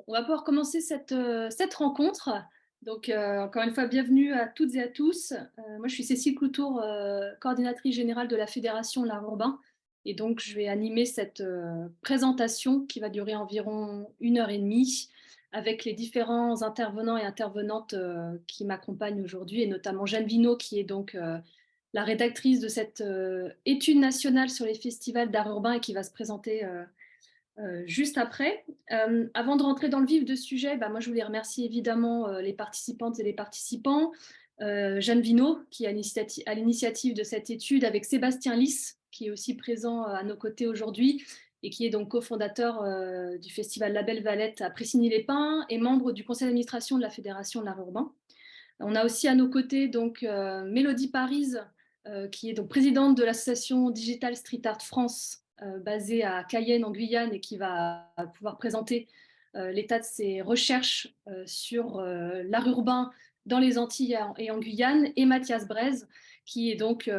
On va pouvoir commencer cette rencontre. Donc, encore une fois, bienvenue à toutes et à tous. Moi, je suis Cécile Cloutour, coordinatrice générale de la Fédération L'Art Urbain. Et donc, je vais animer cette présentation qui va durer environ 1 heure et demie avec les différents intervenants et intervenantes qui m'accompagnent aujourd'hui, et notamment Jeanne Vinot, qui est donc la rédactrice de cette étude nationale sur les festivals d'art urbain et qui va se présenter juste après. Avant de rentrer dans le vif du sujet, moi, je voulais remercier évidemment les participantes et les participants. Jeanne Vinot, qui est à l'initiative de cette étude, avec Sébastien Lys, qui est aussi présent à nos côtés aujourd'hui et qui est donc cofondateur du festival La Belle Valette à Pressigny-les-Pins et membre du conseil d'administration de la Fédération de l'Art urbain. On a aussi à nos côtés donc Mélodie Parise, qui est donc présidente de l'association Digital Street Art France, basée à Cayenne en Guyane, et qui va pouvoir présenter l'état de ses recherches sur l'art urbain dans les Antilles et en Guyane, et Mathias Braise, qui est donc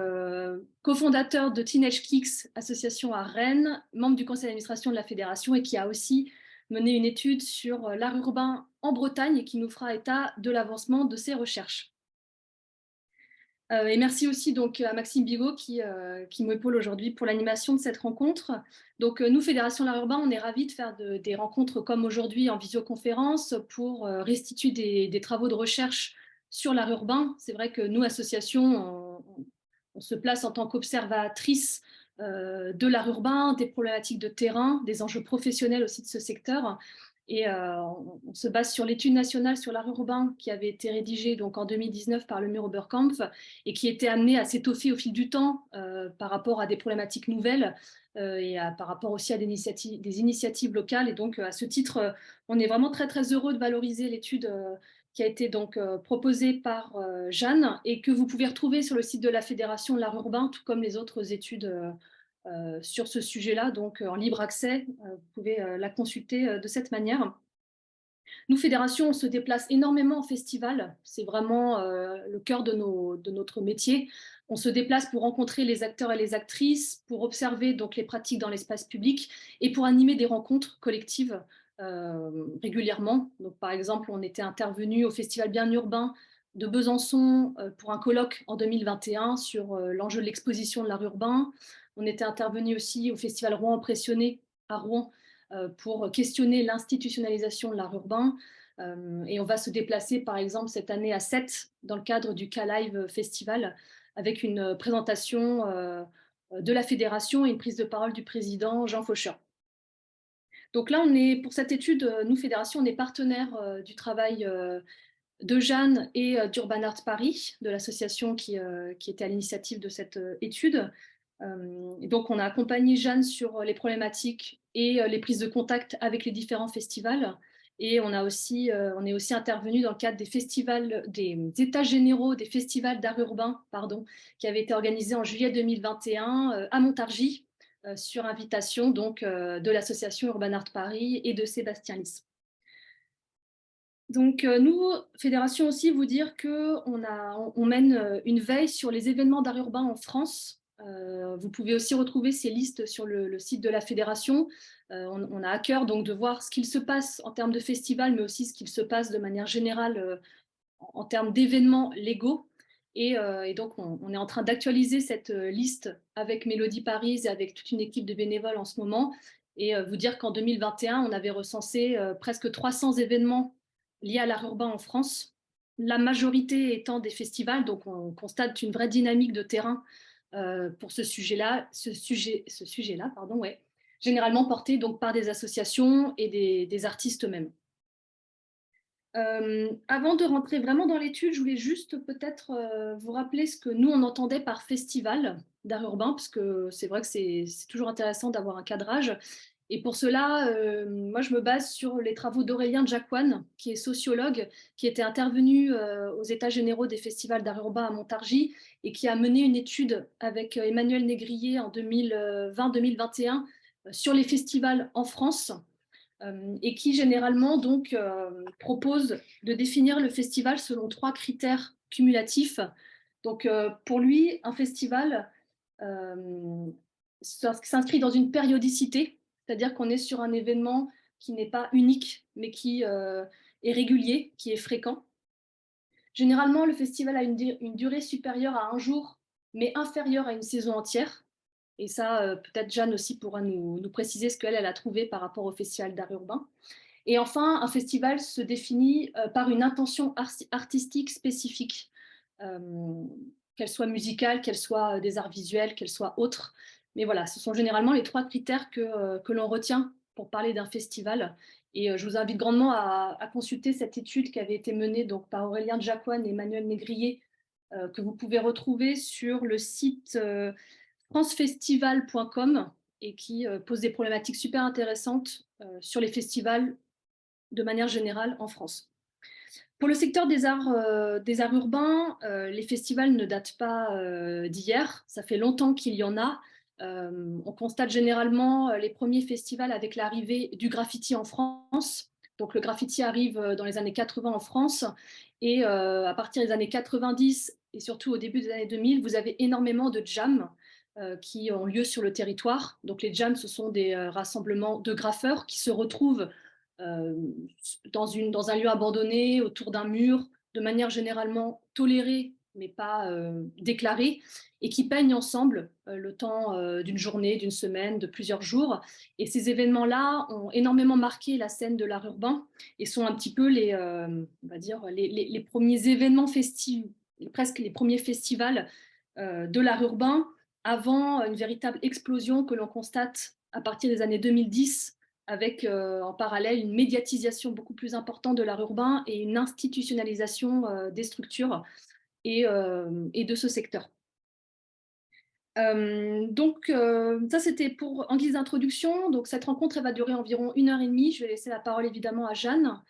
cofondateur de Teenage Kicks, association à Rennes, membre du conseil d'administration de la fédération, et qui a aussi mené une étude sur l'art urbain en Bretagne et qui nous fera état de l'avancement de ses recherches. Et merci aussi donc à Maxime Bigot qui m'épaule aujourd'hui pour l'animation de cette rencontre. Donc nous, Fédération L'Art Urbain, on est ravis de faire des rencontres comme aujourd'hui en visioconférence pour restituer des travaux de recherche sur l'art urbain. C'est vrai que nous, association, on se place en tant qu'observatrice de l'art urbain, des problématiques de terrain, des enjeux professionnels aussi de ce secteur. Et on se base sur l'étude nationale sur l'art urbain qui avait été rédigée donc en 2019 par le Mur Oberkampf et qui était amenée à s'étoffer au fil du temps par rapport à des problématiques nouvelles et par rapport aussi à des initiatives locales. Et donc à ce titre, on est vraiment très très heureux de valoriser l'étude qui a été donc proposée par Jeanne et que vous pouvez retrouver sur le site de la Fédération de l'Art urbain, tout comme les autres études sur ce sujet-là, donc en libre accès. Vous pouvez la consulter de cette manière. Nous, Fédération, on se déplace énormément en festival. C'est vraiment le cœur de notre métier. On se déplace pour rencontrer les acteurs et les actrices, pour observer donc les pratiques dans l'espace public et pour animer des rencontres collectives régulièrement. Donc, par exemple, on était intervenu au Festival Bien Urbain de Besançon pour un colloque en 2021 sur l'enjeu de l'exposition de l'art urbain. On était intervenu aussi au Festival Rouen Impressionné à Rouen pour questionner l'institutionnalisation de l'art urbain. Et on va se déplacer, par exemple, cette année à Sète, dans le cadre du K-Live Festival, avec une présentation de la fédération et une prise de parole du président Jean Faucher. Donc là, pour cette étude, nous, Fédération, on est partenaire du travail de Jeanne et d'Urban Art Paris, de l'association qui était à l'initiative de cette étude. Et donc, on a accompagné Jeanne sur les problématiques et les prises de contact avec les différents festivals. Et on est aussi intervenu dans le cadre des festivals, des états généraux des festivals d'art urbain, pardon, qui avaient été organisés en juillet 2021 à Montargis, sur invitation donc de l'association Urban Art Paris et de Sébastien Lys. Donc nous, Fédération aussi, vous dire qu'on mène une veille sur les événements d'art urbain en France. Vous pouvez aussi retrouver ces listes sur le site de la Fédération. On a à cœur donc de voir ce qu'il se passe en termes de festivals, mais aussi ce qu'il se passe de manière générale en termes d'événements légaux. Et donc on est en train d'actualiser cette liste avec Mélodie Paris et avec toute une équipe de bénévoles en ce moment. Et vous dire qu'en 2021, on avait recensé presque 300 événements liés à l'art urbain en France, la majorité étant des festivals. Donc on constate une vraie dynamique de terrain pour ce sujet-là, pardon, ouais, généralement porté donc par des associations et des artistes eux-mêmes. Avant de rentrer vraiment dans l'étude, je voulais juste peut-être vous rappeler ce que nous, on entendait par festival d'art urbain, parce que c'est vrai que c'est toujours intéressant d'avoir un cadrage. Et pour cela, moi, je me base sur les travaux d'Aurélien Jacquan, qui est sociologue, qui était intervenu aux États généraux des festivals d'art urbain à Montargis et qui a mené une étude avec Emmanuel Négrier en 2020-2021 sur les festivals en France. Et qui généralement donc propose de définir le festival selon 3 critères cumulatifs. Donc pour lui, un festival s'inscrit dans une périodicité, c'est-à-dire qu'on est sur un événement qui n'est pas unique, mais qui est régulier, qui est fréquent. Généralement, le festival a une durée supérieure à un jour, mais inférieure à une saison entière. Et ça, peut-être Jeanne aussi pourra nous préciser ce qu'elle a trouvé par rapport au Festival d'art urbain. Et enfin, un festival se définit par une intention artistique spécifique, euh, qu'elle soit musicale, qu'elle soit des arts visuels, qu'elle soit autre. Mais voilà, ce sont généralement les 3 critères que l'on retient pour parler d'un festival. Et je vous invite grandement à consulter cette étude qui avait été menée donc, par Aurélien Jacquoine et Emmanuel Négrier, que vous pouvez retrouver sur le site francefestival.com et qui pose des problématiques super intéressantes sur les festivals de manière générale en France. Pour le secteur des arts urbains, les festivals ne datent pas d'hier. Ça fait longtemps qu'il y en a. On constate généralement les premiers festivals avec l'arrivée du graffiti en France. Donc le graffiti arrive dans les années 80 en France et à partir des années 90 et surtout au début des années 2000, vous avez énormément de jams qui ont lieu sur le territoire. Donc les jams, ce sont des rassemblements de graffeurs qui se retrouvent euh, dans un lieu abandonné, autour d'un mur, de manière généralement tolérée, mais pas déclarée, et qui peignent ensemble le temps d'une journée, d'une semaine, de plusieurs jours. Et ces événements-là ont énormément marqué la scène de l'art urbain et sont un petit peu on va dire, les premiers événements festifs, presque les premiers festivals de l'art urbain, avant une véritable explosion que l'on constate à partir des années 2010 avec en parallèle une médiatisation beaucoup plus importante de l'art urbain et une institutionnalisation des structures et de ce secteur. Ça c'était en guise d'introduction. Donc cette rencontre elle va durer environ 1 heure et demie. Je vais laisser la parole évidemment à Jeanne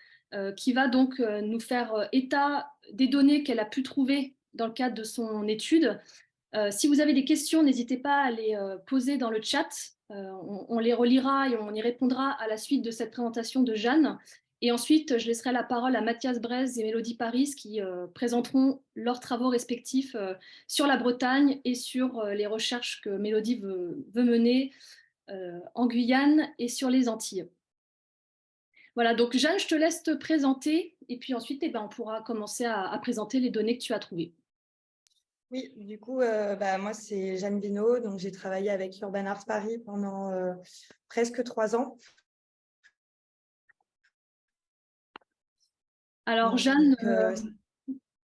qui va donc nous faire état des données qu'elle a pu trouver dans le cadre de son étude. Si vous avez des questions, n'hésitez pas à les poser dans le chat. On les relira et on y répondra à la suite de cette présentation de Jeanne. Et ensuite, je laisserai la parole à Mathias Brez et Mélodie Paris qui présenteront leurs travaux respectifs sur la Bretagne et sur les recherches que Mélodie veut mener en Guyane et sur les Antilles. Voilà, donc Jeanne, je te laisse te présenter et puis ensuite, on pourra commencer à présenter les données que tu as trouvées. Oui, du coup, moi, c'est Jeanne Binot. Donc, j'ai travaillé avec Urban Art Paris pendant presque 3 ans. Alors, Jeanne,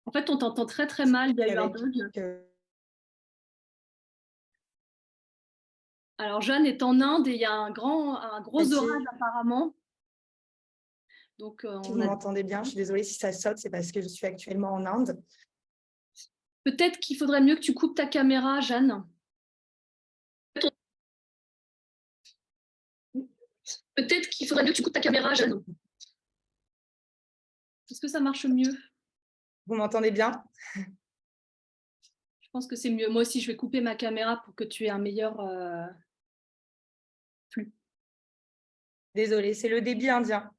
en fait, on t'entend très, très mal. Il y a eu un bug. Alors, Jeanne est en Inde et il y a un gros orage apparemment. Donc, si vous m'entendez bien, je suis désolée si ça saute, c'est parce que je suis actuellement en Inde. Peut-être qu'il faudrait mieux que tu coupes ta caméra, Jeanne. Peut-être qu'il faudrait mieux que tu coupes ta caméra, Jeanne. Est-ce que ça marche mieux? Vous m'entendez bien? Je pense que c'est mieux. Moi aussi, je vais couper ma caméra pour que tu aies un meilleur flux. Désolée, c'est le débit indien.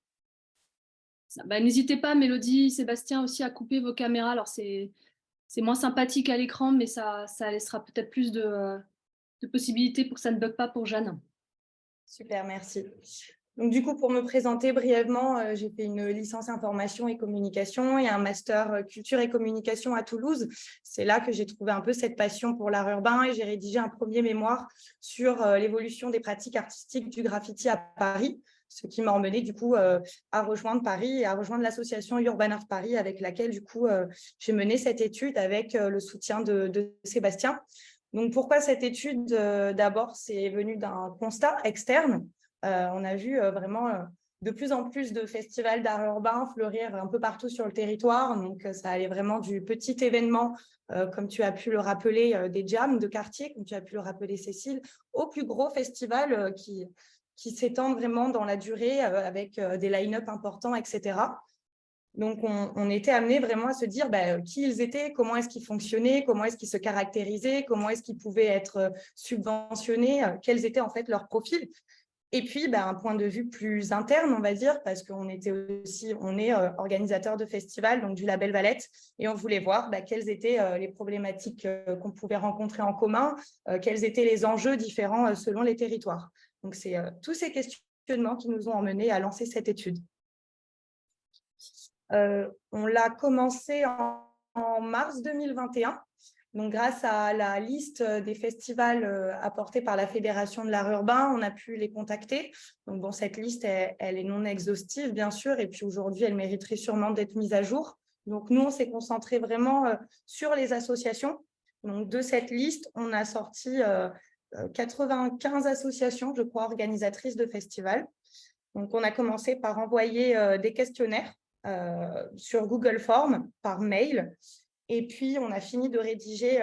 N'hésitez pas, Mélodie, Sébastien aussi, à couper vos caméras. Alors, c'est moins sympathique à l'écran, mais ça laissera peut-être plus de possibilités pour que ça ne bug pas pour Jeanne. Super, merci. Donc, du coup, pour me présenter brièvement, j'ai fait une licence information et communication et un master culture et communication à Toulouse. C'est là que j'ai trouvé un peu cette passion pour l'art urbain et j'ai rédigé un premier mémoire sur l'évolution des pratiques artistiques du graffiti à Paris, ce qui m'a emmené du coup à rejoindre Paris et à rejoindre l'association Urban Art Paris avec laquelle du coup j'ai mené cette étude avec le soutien de Sébastien. Donc, pourquoi cette étude? D'abord, c'est venu d'un constat externe. On a vu vraiment de plus en plus de festivals d'art urbain fleurir un peu partout sur le territoire. Donc, ça allait vraiment du petit événement, comme tu as pu le rappeler, des jams de quartier, comme tu as pu le rappeler, Cécile, au plus gros festival qui s'étendent vraiment dans la durée avec des line-up importants, etc. Donc, on était amené vraiment à se dire qui ils étaient, comment est-ce qu'ils fonctionnaient, comment est-ce qu'ils se caractérisaient, comment est-ce qu'ils pouvaient être subventionnés, quels étaient en fait leurs profils. Et puis, un point de vue plus interne, on va dire, parce on est organisateur de festivals, donc du label Valette, et on voulait voir quelles étaient les problématiques qu'on pouvait rencontrer en commun, quels étaient les enjeux différents selon les territoires. Donc, c'est tous ces questions questionnements qui nous ont emmenés à lancer cette étude. On l'a commencé en mars 2021. Donc, grâce à la liste des festivals apportés par la Fédération de l'art urbain, on a pu les contacter. Donc, bon, cette liste, elle est non exhaustive, bien sûr, et puis aujourd'hui, elle mériterait sûrement d'être mise à jour. Donc, nous, on s'est concentré vraiment sur les associations. Donc, de cette liste, on a sorti 95 associations, je crois, organisatrices de festivals. Donc, on a commencé par envoyer des questionnaires sur Google Forms par mail. Et puis, on a fini de rédiger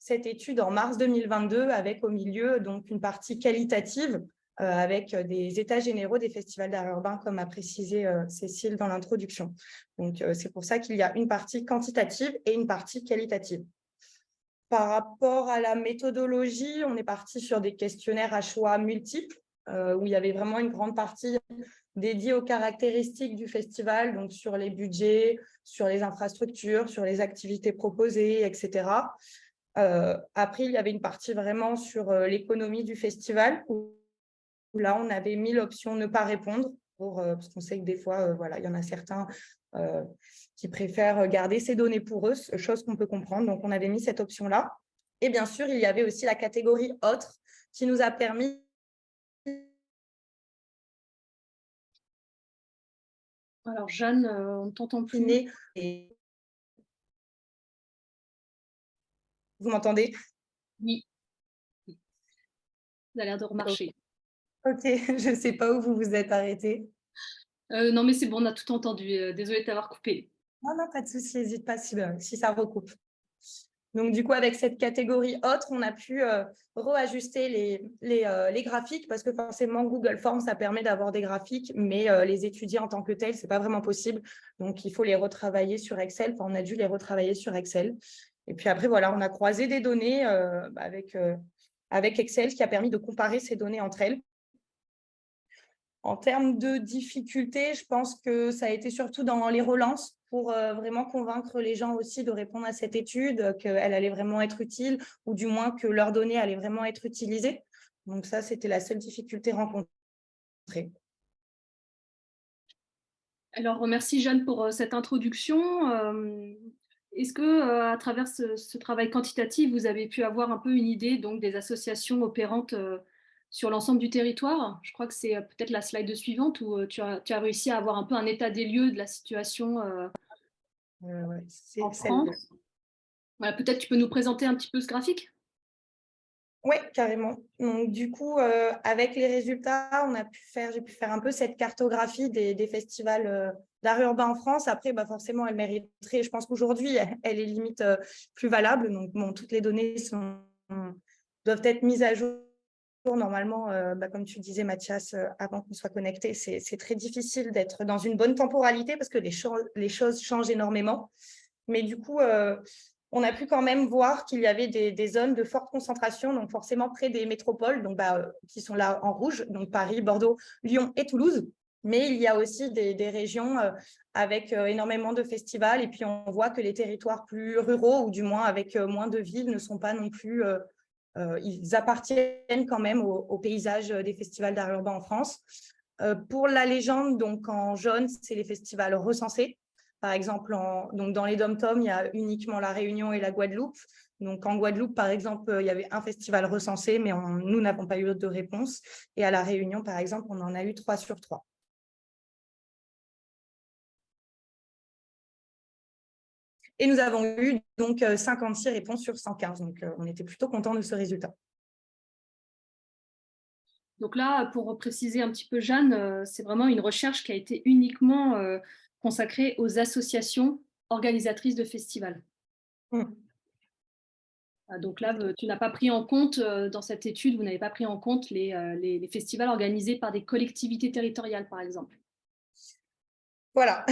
cette étude en mars 2022 avec au milieu donc, une partie qualitative avec des états généraux des festivals d'art urbain, comme a précisé Cécile dans l'introduction. Donc, c'est pour ça qu'il y a une partie quantitative et une partie qualitative. Par rapport à la méthodologie, on est parti sur des questionnaires à choix multiples, où il y avait vraiment une grande partie dédiée aux caractéristiques du festival, donc sur les budgets, sur les infrastructures, sur les activités proposées, etc. Après, il y avait une partie vraiment sur l'économie du festival, où là, on avait mis l'option ne pas répondre, parce qu'on sait que des fois, voilà, il y en a certains qui préfèrent garder ces données pour eux, chose qu'on peut comprendre. Donc, on avait mis cette option-là. Et bien sûr, il y avait aussi la catégorie « Autres » qui nous a permis… Alors, Jeanne, on ne t'entend plus. Et… Vous m'entendez? Oui. Ça a l'air de remarcher. Ok, je ne sais pas où vous vous êtes arrêté. Non, mais c'est bon, on a tout entendu. Désolée de t'avoir coupé. Non, non, pas de souci, n'hésite pas si ça recoupe. Donc, du coup, avec cette catégorie autre, on a pu reajuster les graphiques parce que forcément, Google Forms, ça permet d'avoir des graphiques, mais les étudier en tant que tels, ce n'est pas vraiment possible. Donc, il faut les retravailler sur Excel. Enfin, on a dû les retravailler sur Excel. Et puis après, voilà, on a croisé des données avec Excel, ce qui a permis de comparer ces données entre elles. En termes de difficultés, je pense que ça a été surtout dans les relances pour vraiment convaincre les gens aussi de répondre à cette étude, qu'elle allait vraiment être utile ou du moins que leurs données allaient vraiment être utilisées. Donc ça, c'était la seule difficulté rencontrée. Alors, merci Jeanne pour cette introduction. Est-ce que, à travers ce travail quantitatif, vous avez pu avoir un peu une idée donc, des associations opérantes sur l'ensemble du territoire? Je crois que c'est peut-être la slide suivante où tu as réussi à avoir un peu un état des lieux de la situation C'est en celle-là. France. Voilà, peut-être tu peux nous présenter un petit peu ce graphique? Oui, carrément. Donc, du coup, avec les résultats, j'ai pu faire un peu cette cartographie des festivals d'art urbain en France. Après, forcément, elle mériterait, je pense qu'aujourd'hui, elle est limite plus valable. Donc, bon, toutes les données doivent être mises à jour. Normalement, comme tu disais, Mathias, avant qu'on soit connecté, c'est très difficile d'être dans une bonne temporalité parce que les choses changent énormément. Mais du coup, on a pu quand même voir qu'il y avait des zones de forte concentration, donc forcément près des métropoles, donc, qui sont là en rouge, donc Paris, Bordeaux, Lyon et Toulouse. Mais il y a aussi des régions avec énormément de festivals. Et puis, on voit que les territoires plus ruraux, ou du moins avec moins de villes, ne sont pas non plus… ils appartiennent quand même au paysage des festivals d'art urbain en France. Pour la légende, donc en jaune, c'est les festivals recensés. Par exemple, donc dans les DOM-TOM, il y a uniquement la Réunion et la Guadeloupe. Donc en Guadeloupe, par exemple, il y avait un festival recensé, mais nous n'avons pas eu de réponse. Et à la Réunion, par exemple, on en a eu 3 sur 3. Et nous avons eu donc 56 réponses sur 115. Donc on était plutôt contents de ce résultat. Donc là, pour préciser un petit peu, Jeanne, c'est vraiment une recherche qui a été uniquement consacrée aux associations organisatrices de festivals. Donc là, tu n'as pas pris en compte, dans cette étude, vous n'avez pas pris en compte les festivals organisés par des collectivités territoriales, par exemple. Voilà.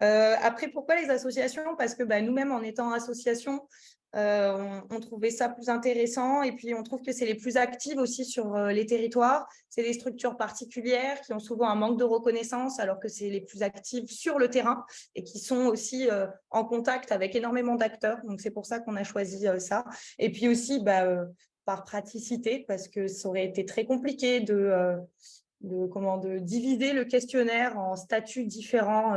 Après, pourquoi les associations? Parce que nous-mêmes, en étant association, on trouvait ça plus intéressant et puis on trouve que c'est les plus actives aussi sur les territoires. C'est des structures particulières qui ont souvent un manque de reconnaissance alors que c'est les plus actives sur le terrain et qui sont aussi en contact avec énormément d'acteurs. Donc, c'est pour ça qu'on a choisi ça. Et puis aussi, par praticité, parce que ça aurait été très compliqué de diviser le questionnaire en statuts différents,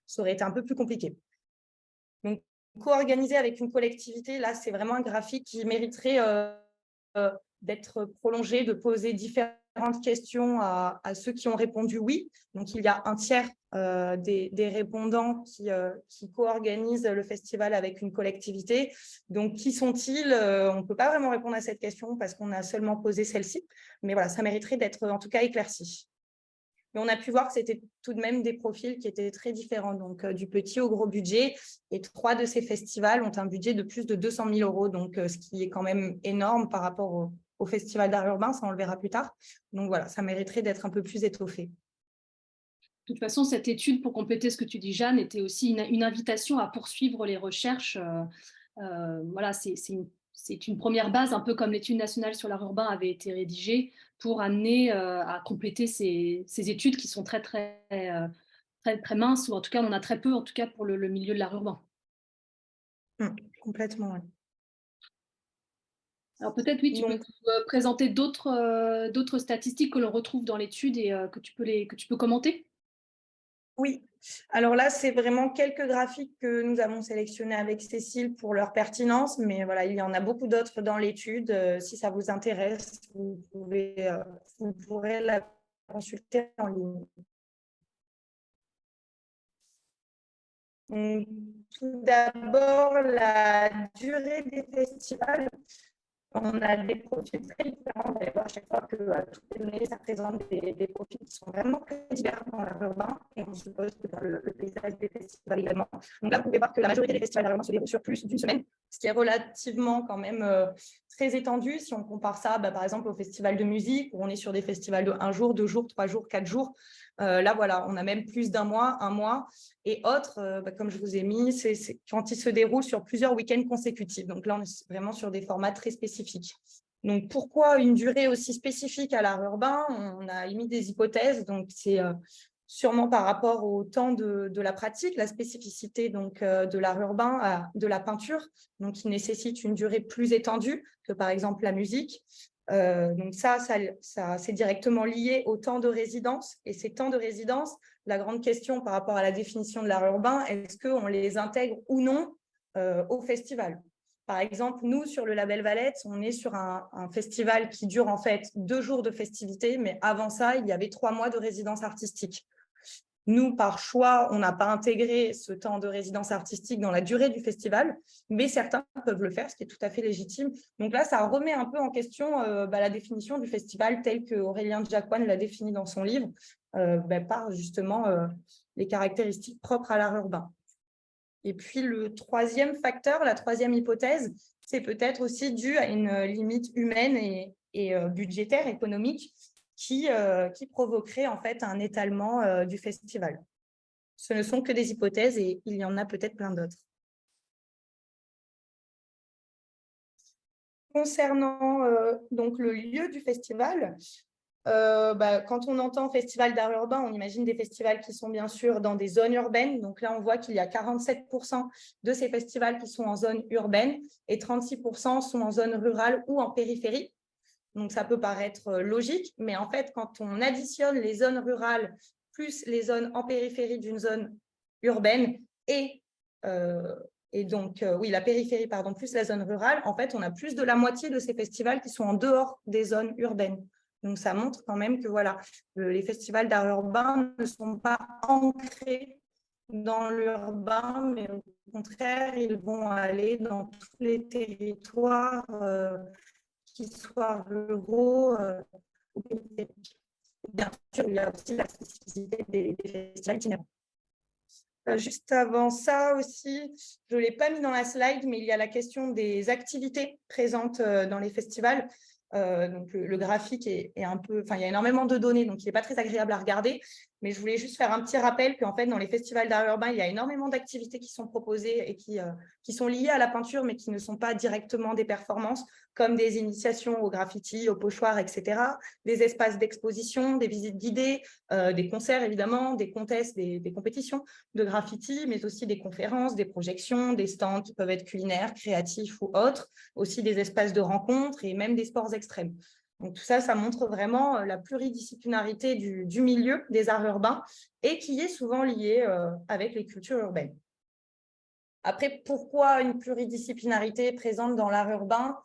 ça aurait été un peu plus compliqué. Donc, co-organiser avec une collectivité, là, c'est vraiment un graphique qui mériterait d'être prolongé, de poser différentes questions à ceux qui ont répondu oui. Donc, il y a un tiers des répondants qui co-organisent le festival avec une collectivité. Donc, qui sont-ils? On ne peut pas vraiment répondre à cette question parce qu'on a seulement posé celle-ci. Mais voilà, ça mériterait d'être en tout cas éclairci. Mais on a pu voir que c'était tout de même des profils qui étaient très différents, donc du petit au gros budget. Et 3 de ces festivals ont un budget de plus de 200 000 €, donc ce qui est quand même énorme par rapport au Festival d'art urbain, ça on le verra plus tard. Donc voilà, ça mériterait d'être un peu plus étoffé. De toute façon, cette étude, pour compléter ce que tu dis, Jeanne, était aussi une invitation à poursuivre les recherches. Voilà, c'est une première base, un peu comme l'étude nationale sur l'art urbain avait été rédigée, pour amener à compléter ces études qui sont très, très, très minces, ou en tout cas, on en a très peu, en tout cas pour le milieu de l'art urbain. Complètement, oui. Alors peut-être, oui, tu peux nous présenter d'autres statistiques que l'on retrouve dans l'étude et que tu peux commenter. Oui, alors là, c'est vraiment quelques graphiques que nous avons sélectionnés avec Cécile pour leur pertinence, mais voilà, il y en a beaucoup d'autres dans l'étude. Si ça vous intéresse, vous pourrez la consulter en ligne. Donc, tout d'abord, la durée des festivals. On a des profils très différents. Vous allez voir à chaque fois que toutes les données, ça présente des profils qui sont vraiment très différents dans l'art urbain. Et on suppose que dans le paysage des festivals également. Donc là, vous pouvez voir que la majorité des festivals d'art urbain se déroulent sur plus d'une semaine, ce qui est relativement quand même très étendu. Si on compare ça, par exemple, au festival de musique, où on est sur des festivals de 1 jour, 2 jours, 3 jours, 4 jours. Là, voilà, on a même plus d'1 mois, 1 mois. Et autres, comme je vous ai mis, c'est quand ils se déroulent sur plusieurs week-ends consécutifs. Donc là, on est vraiment sur des formats très spécifiques. Donc, pourquoi une durée aussi spécifique à l'art urbain? On a émis des hypothèses. Donc, c'est sûrement par rapport au temps de la pratique, la spécificité donc, de l'art urbain, de la peinture, donc qui nécessite une durée plus étendue que, par exemple, la musique. Donc ça c'est directement lié au temps de résidence. Et ces temps de résidence, la grande question par rapport à la définition de l'art urbain, est-ce qu'on les intègre ou non au festival? Par exemple, nous, sur le label Valette, on est sur un festival qui dure en fait 2 jours de festivité, mais avant ça, il y avait 3 mois de résidence artistique. Nous, par choix, on n'a pas intégré ce temps de résidence artistique dans la durée du festival, mais certains peuvent le faire, ce qui est tout à fait légitime. Donc là, ça remet un peu en question la définition du festival telle qu'Aurélien Jacquan l'a définie dans son livre, par justement les caractéristiques propres à l'art urbain. Et puis, le troisième facteur, la troisième hypothèse, c'est peut-être aussi dû à une limite humaine et budgétaire, économique, qui provoquerait en fait un étalement du festival. Ce ne sont que des hypothèses et il y en a peut-être plein d'autres. Concernant donc le lieu du festival, quand on entend festival d'art urbain, on imagine des festivals qui sont bien sûr dans des zones urbaines. Donc là, on voit qu'il y a 47% de ces festivals qui sont en zone urbaine et 36% sont en zone rurale ou en périphérie. Donc, ça peut paraître logique, mais en fait, quand on additionne les zones rurales plus les zones en périphérie d'une zone urbaine et donc, la périphérie, pardon, plus la zone rurale, en fait, on a plus de la moitié de ces festivals qui sont en dehors des zones urbaines. Donc, ça montre quand même que voilà, les festivals d'art urbain ne sont pas ancrés dans l'urbain, mais au contraire, ils vont aller dans tous les territoires qui soient ruraux ou périphériques. Bien sûr, il y a aussi la spécificité des festivals itinérants. Juste avant ça aussi, je ne l'ai pas mis dans la slide, mais il y a la question des activités présentes dans les festivals. Donc le graphique est un peu, il y a énormément de données, donc il n'est pas très agréable à regarder. Mais je voulais juste faire un petit rappel qu'en fait, dans les festivals d'art urbain, il y a énormément d'activités qui sont proposées et qui sont liées à la peinture, mais qui ne sont pas directement des performances, comme des initiations au graffiti, au pochoir, etc., des espaces d'exposition, des visites guidées, des concerts, évidemment, des contests, des compétitions de graffiti, mais aussi des conférences, des projections, des stands qui peuvent être culinaires, créatifs ou autres, aussi des espaces de rencontres et même des sports extrêmes. Donc, tout ça, ça montre vraiment la pluridisciplinarité du milieu des arts urbains et qui est souvent lié avec les cultures urbaines. Après, pourquoi une pluridisciplinarité présente dans l'art urbain?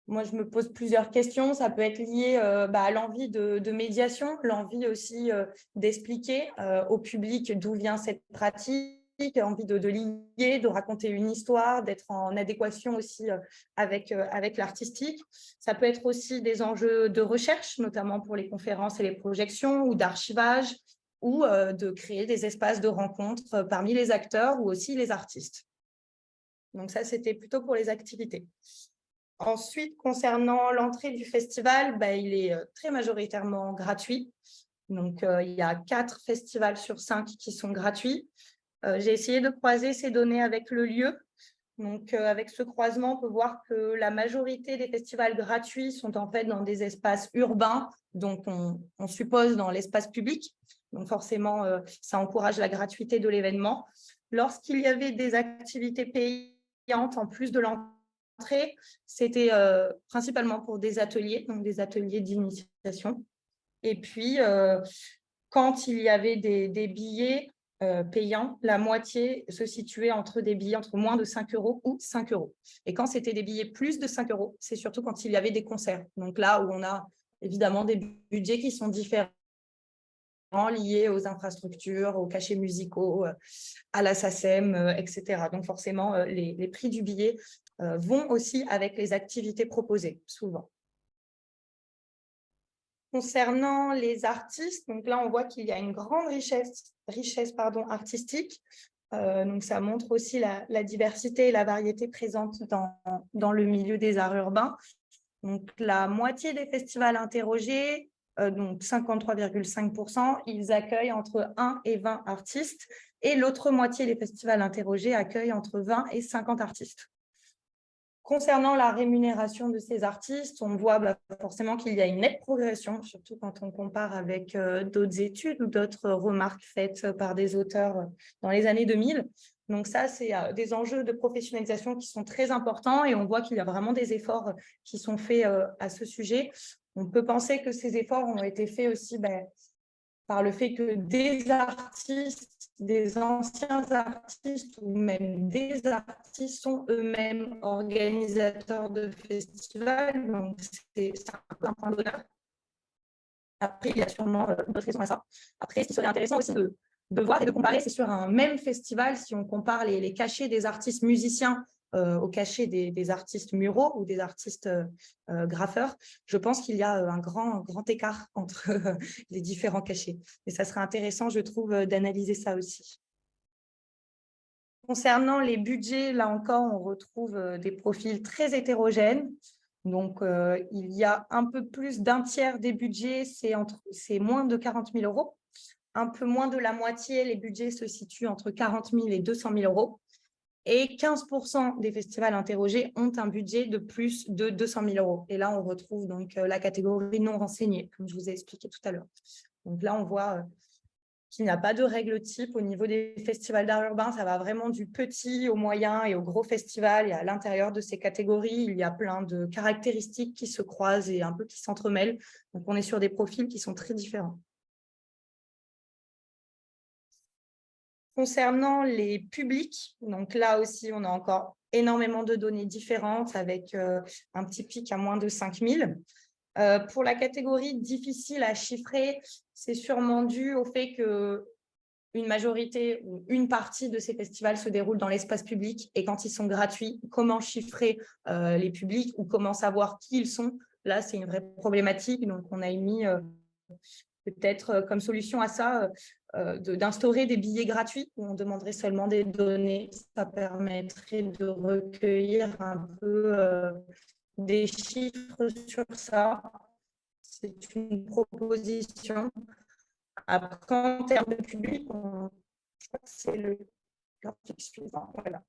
Moi, je me pose plusieurs questions. Ça peut être lié à l'envie de médiation, l'envie aussi d'expliquer au public d'où vient cette pratique, envie de lier, de raconter une histoire, d'être en adéquation aussi avec l'artistique. Ça peut être aussi des enjeux de recherche, notamment pour les conférences et les projections, ou d'archivage, ou de créer des espaces de rencontre parmi les acteurs ou aussi les artistes. Donc ça, c'était plutôt pour les activités. Ensuite, concernant l'entrée du festival, il est très majoritairement gratuit. Donc, il y a 4 festivals sur 5 qui sont gratuits. J'ai essayé de croiser ces données avec le lieu. Donc, avec ce croisement, on peut voir que la majorité des festivals gratuits sont en fait dans des espaces urbains, donc on suppose dans l'espace public. Donc, forcément, ça encourage la gratuité de l'événement. Lorsqu'il y avait des activités payantes en plus de l'entrée, c'était principalement pour des ateliers, donc des ateliers d'initiation. Et puis, quand il y avait des billets payants, la moitié se situait entre des billets entre moins de 5 € ou 5 €. Et quand c'était des billets plus de 5 €, c'est surtout quand il y avait des concerts. Donc là où on a évidemment des budgets qui sont différents, liés aux infrastructures, aux cachets musicaux, à la SACEM, etc. Donc forcément, les prix du billet vont aussi avec les activités proposées, souvent. Concernant les artistes, donc là, on voit qu'il y a une grande richesse artistique. Donc, ça montre aussi la diversité et la variété présente dans le milieu des arts urbains. Donc, la moitié des festivals interrogés, donc 53,5%, ils accueillent entre 1 et 20 artistes. Et l'autre moitié des festivals interrogés accueillent entre 20 et 50 artistes. Concernant la rémunération de ces artistes, on voit forcément qu'il y a une nette progression, surtout quand on compare avec d'autres études ou d'autres remarques faites par des auteurs dans les années 2000. Donc ça, c'est des enjeux de professionnalisation qui sont très importants et on voit qu'il y a vraiment des efforts qui sont faits à ce sujet. On peut penser que ces efforts ont été faits aussi par le fait que des artistes, des anciens artistes ou même des artistes sont eux-mêmes organisateurs de festivals. Donc, c'est un point d'honneur. Après, il y a sûrement d'autres raisons à ça. Après, ce qui serait intéressant aussi de voir et de comparer, c'est sur un même festival, si on compare les cachets des artistes musiciens au cachet des artistes muraux ou des artistes graffeurs, je pense qu'il y a un grand écart entre les différents cachets. Et ça serait intéressant, je trouve, d'analyser ça aussi. Concernant les budgets, là encore, on retrouve des profils très hétérogènes. Donc, il y a un peu plus d'un tiers des budgets, c'est moins de 40 000 €. Un peu moins de la moitié, les budgets se situent entre 40 000 et 200 000 €. Et 15% des festivals interrogés ont un budget de plus de 200 000 €. Et là, on retrouve donc la catégorie non renseignée, comme je vous ai expliqué tout à l'heure. Donc là, on voit qu'il n'y a pas de règle type au niveau des festivals d'art urbain. Ça va vraiment du petit au moyen et au gros festival. Et à l'intérieur de ces catégories, il y a plein de caractéristiques qui se croisent et un peu qui s'entremêlent. Donc, on est sur des profils qui sont très différents. Concernant les publics, donc là aussi, on a encore énormément de données différentes avec un petit pic à moins de 5 000. Pour la catégorie difficile à chiffrer, c'est sûrement dû au fait qu'une majorité ou une partie de ces festivals se déroule dans l'espace public et quand ils sont gratuits, comment chiffrer les publics ou comment savoir qui ils sont? Là, c'est une vraie problématique. Donc, on a émis peut-être comme solution à ça d'instaurer des billets gratuits où on demanderait seulement des données. Ça permettrait de recueillir un peu des chiffres sur ça. C'est une proposition. Après, en termes de public, je crois que c'est le graphique suivant. Voilà.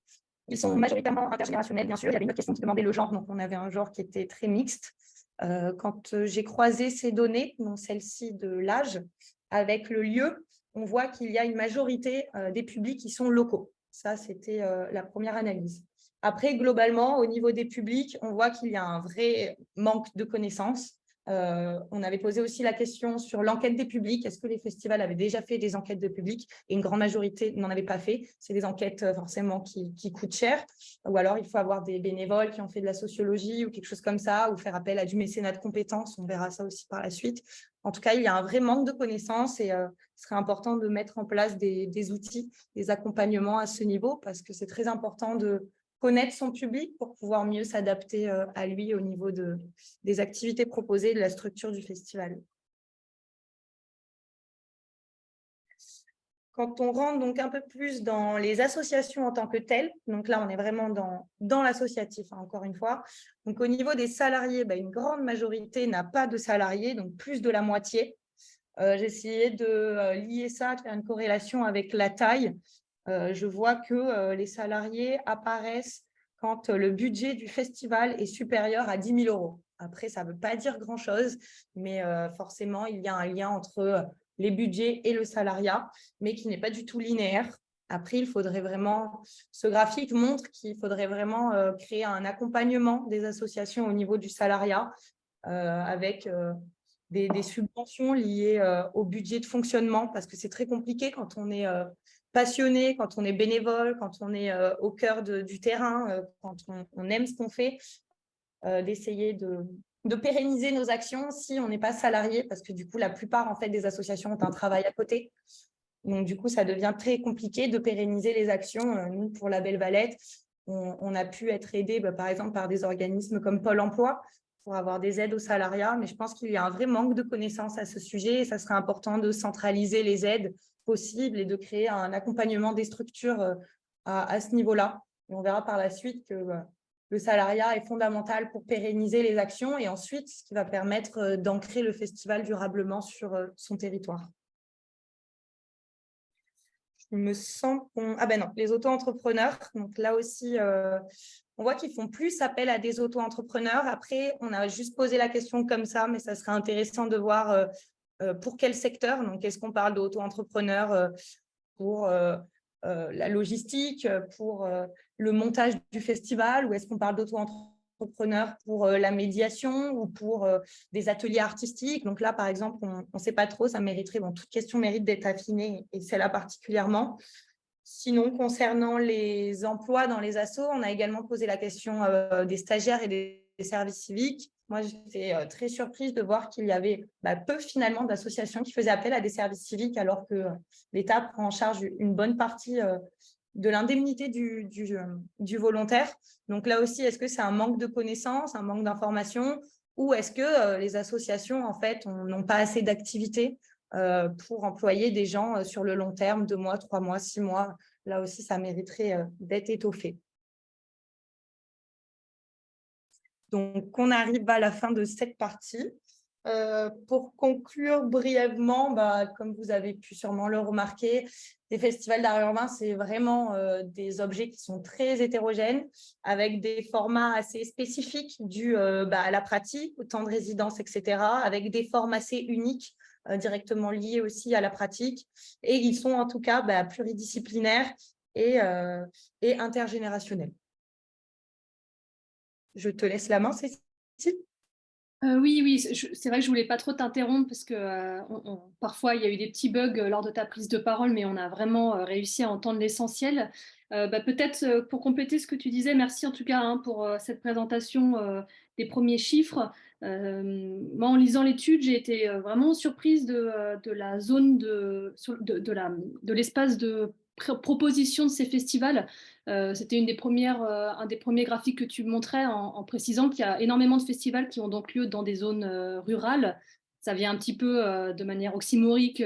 Ils sont majoritairement intergénérationnels, bien sûr. Il y avait une autre question qui demandait le genre, donc on avait un genre qui était très mixte. Quand j'ai croisé ces données, donc celle-ci de l'âge, avec le lieu, on voit qu'il y a une majorité des publics qui sont locaux. Ça, c'était la première analyse. Après, globalement, au niveau des publics, on voit qu'il y a un vrai manque de connaissances. On avait posé aussi la question sur l'enquête des publics. Est-ce que les festivals avaient déjà fait des enquêtes de public? Et une grande majorité n'en avait pas fait. C'est des enquêtes forcément qui coûtent cher. Ou alors, il faut avoir des bénévoles qui ont fait de la sociologie ou quelque chose comme ça, ou faire appel à du mécénat de compétences. On verra ça aussi par la suite. En tout cas, il y a un vrai manque de connaissances et ce serait important de mettre en place des outils, des accompagnements à ce niveau parce que c'est très important de connaître son public pour pouvoir mieux s'adapter à lui au niveau des activités proposées et de la structure du festival. Quand on rentre donc un peu plus dans les associations en tant que telles, donc là on est vraiment dans l'associatif, hein, encore une fois. Donc au niveau des salariés, une grande majorité n'a pas de salariés, donc plus de la moitié. J'ai essayé de lier ça, de faire une corrélation avec la taille. Je vois que les salariés apparaissent quand le budget du festival est supérieur à 10 000 euros. Après, ça ne veut pas dire grand-chose, mais forcément, il y a un lien entre les budgets et le salariat, mais qui n'est pas du tout linéaire. Après, il faudrait vraiment, ce graphique montre qu'il faudrait vraiment créer un accompagnement des associations au niveau du salariat avec des subventions liées au budget de fonctionnement, parce que c'est très compliqué quand on est passionné, quand on est bénévole, quand on est au cœur du terrain, quand on aime ce qu'on fait, d'essayer de pérenniser nos actions si on n'est pas salarié, parce que du coup, la plupart en fait, des associations ont un travail à côté. Donc, du coup, ça devient très compliqué de pérenniser les actions. Nous, pour la Belle Valette, on a pu être aidés, par exemple, par des organismes comme Pôle emploi pour avoir des aides au salariat. Mais je pense qu'il y a un vrai manque de connaissances à ce sujet et ça serait important de centraliser les aides possibles et de créer un accompagnement des structures à ce niveau-là. Et on verra par la suite que le salariat est fondamental pour pérenniser les actions et ensuite, ce qui va permettre d'ancrer le festival durablement sur son territoire. Il me semble qu'on… Ah ben non, les auto-entrepreneurs. Donc là aussi, on voit qu'ils font plus appel à des auto-entrepreneurs. Après, on a juste posé la question comme ça, mais ça serait intéressant de voir pour quel secteur. Donc, est-ce qu'on parle d'auto-entrepreneurs pour la logistique, pour le montage du festival, ou est-ce qu'on parle d'auto-entrepreneurs pour la médiation ou pour des ateliers artistiques? Donc là, par exemple, on ne sait pas trop, ça mériterait, toute question mérite d'être affinée et celle-là particulièrement. Sinon, concernant les emplois dans les assos, on a également posé la question des stagiaires et des services civiques. Moi, j'étais très surprise de voir qu'il y avait peu finalement d'associations qui faisaient appel à des services civiques alors que l'État prend en charge une bonne partie de l'indemnité du volontaire. Donc là aussi, est-ce que c'est un manque de connaissances, un manque d'informations ou est-ce que les associations, en fait, n'ont pas assez d'activités pour employer des gens sur le long terme, 2 mois, 3 mois, 6 mois. Là aussi, ça mériterait d'être étoffé. Donc, on arrive à la fin de cette partie. Pour conclure brièvement, comme vous avez pu sûrement le remarquer, les festivals d'art urbain, c'est vraiment des objets qui sont très hétérogènes, avec des formats assez spécifiques dus à la pratique, au temps de résidence, etc., avec des formes assez uniques, directement liées aussi à la pratique. Et ils sont en tout cas pluridisciplinaires et intergénérationnels. Je te laisse la main, Cécile. Oui, c'est vrai que je voulais pas trop t'interrompre parce que parfois il y a eu des petits bugs lors de ta prise de parole, mais on a vraiment réussi à entendre l'essentiel. Peut-être pour compléter ce que tu disais, merci en tout cas pour cette présentation des premiers chiffres. Moi, en lisant l'étude, j'ai été vraiment surprise de la zone de l'espace de proposition de ces festivals. C'était un des premiers graphiques que tu montrais en précisant qu'il y a énormément de festivals qui ont donc lieu dans des zones rurales. Ça vient un petit peu de manière oxymorique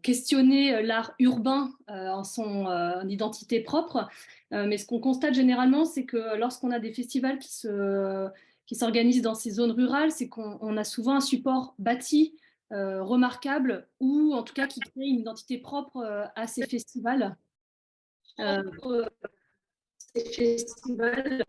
questionner l'art urbain en son identité propre. Mais ce qu'on constate généralement, c'est que lorsqu'on a des festivals qui s'organisent dans ces zones rurales, c'est qu'on a souvent un support bâti remarquable ou en tout cas qui crée une identité propre à ces festivals. Ces festivals.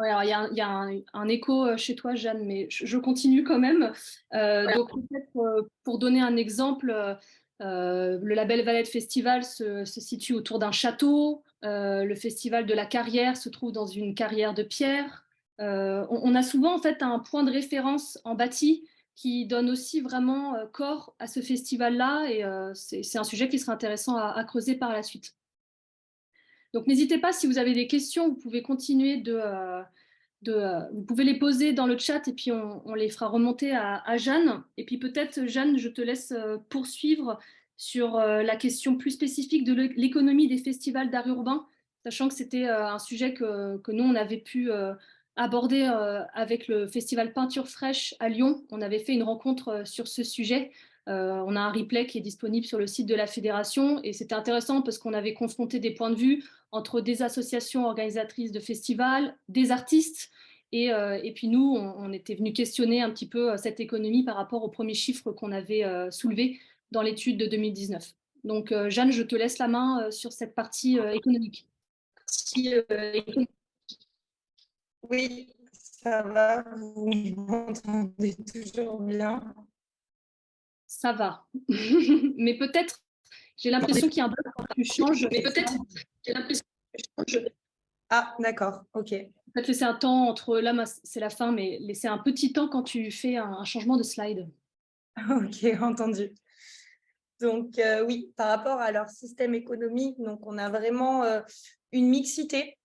Ouais, alors, il y a un écho chez toi, Jeanne, mais je continue quand même. Donc, peut-être pour donner un exemple, le label Valette Festival se situe autour d'un château. Le festival de la Carrière se trouve dans une carrière de pierre. On a souvent en fait un point de référence en bâti qui donne aussi vraiment corps à ce festival-là et c'est un sujet qui sera intéressant à creuser par la suite. Donc n'hésitez pas, si vous avez des questions, vous pouvez continuer vous pouvez les poser dans le chat et puis on les fera remonter à Jeanne. Et puis peut-être, Jeanne, je te laisse poursuivre sur la question plus spécifique de l'économie des festivals d'art urbain, sachant que c'était un sujet que nous, on avait pu aborder avec le festival Peinture Fraîche à Lyon. On avait fait une rencontre sur ce sujet. On a un replay qui est disponible sur le site de la fédération et c'était intéressant parce qu'on avait confronté des points de vue entre des associations organisatrices de festivals, des artistes, et puis nous, on était venus questionner un petit peu cette économie par rapport aux premiers chiffres qu'on avait soulevés dans l'étude de 2019. Donc, Jeanne, je te laisse la main sur cette partie économique. Oui, ça va, vous m'entendez toujours bien. Ça va. Mais peut-être, j'ai l'impression qu'il y a un bug quand tu changes. Mais peut-être, j'ai l'impression que tu changes. Ah, d'accord, ok. Peut-être laisser un temps entre là, c'est la fin, mais laisser un petit temps quand tu fais un changement de slide. Ok, entendu. Donc, oui, par rapport à leur système économique, donc on a vraiment une mixité.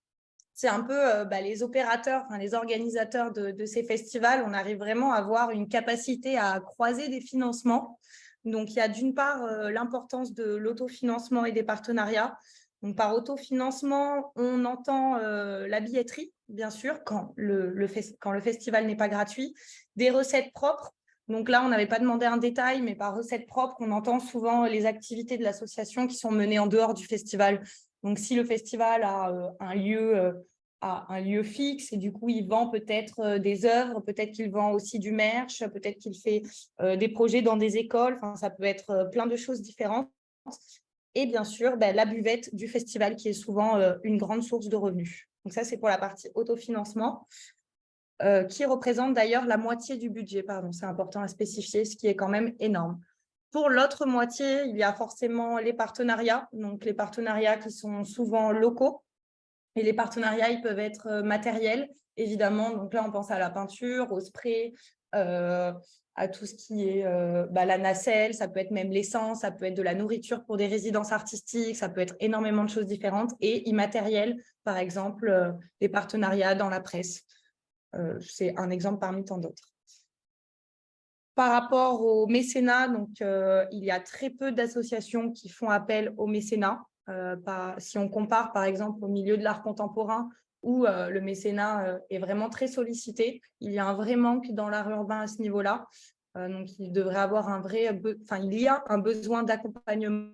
C'est un peu les opérateurs, enfin, les organisateurs de ces festivals, on arrive vraiment à avoir une capacité à croiser des financements. Donc, il y a d'une part l'importance de l'autofinancement et des partenariats. Donc, par autofinancement, on entend la billetterie, bien sûr, quand le festival n'est pas gratuit, des recettes propres. Donc là, on n'avait pas demandé un détail, mais par recettes propres, on entend souvent les activités de l'association qui sont menées en dehors du festival. Donc, si le festival a un lieu fixe et du coup, il vend peut-être des œuvres, peut-être qu'il vend aussi du merch, peut-être qu'il fait des projets dans des écoles. Enfin, ça peut être plein de choses différentes. Et bien sûr, la buvette du festival qui est souvent une grande source de revenus. Donc ça, c'est pour la partie autofinancement, qui représente d'ailleurs la moitié du budget. Pardon, c'est important à spécifier, ce qui est quand même énorme. Pour l'autre moitié, il y a forcément les partenariats, donc les partenariats qui sont souvent locaux. Et les partenariats, ils peuvent être matériels, évidemment. Donc là, on pense à la peinture, au spray, à tout ce qui est la nacelle, ça peut être même l'essence, ça peut être de la nourriture pour des résidences artistiques, ça peut être énormément de choses différentes. Et immatériels, par exemple, des partenariats dans la presse. C'est un exemple parmi tant d'autres. Par rapport au mécénat, donc, il y a très peu d'associations qui font appel au mécénat. Si on compare, par exemple, au milieu de l'art contemporain, où le mécénat est vraiment très sollicité, il y a un vrai manque dans l'art urbain à ce niveau-là. Donc, il devrait avoir il y a un besoin d'accompagnement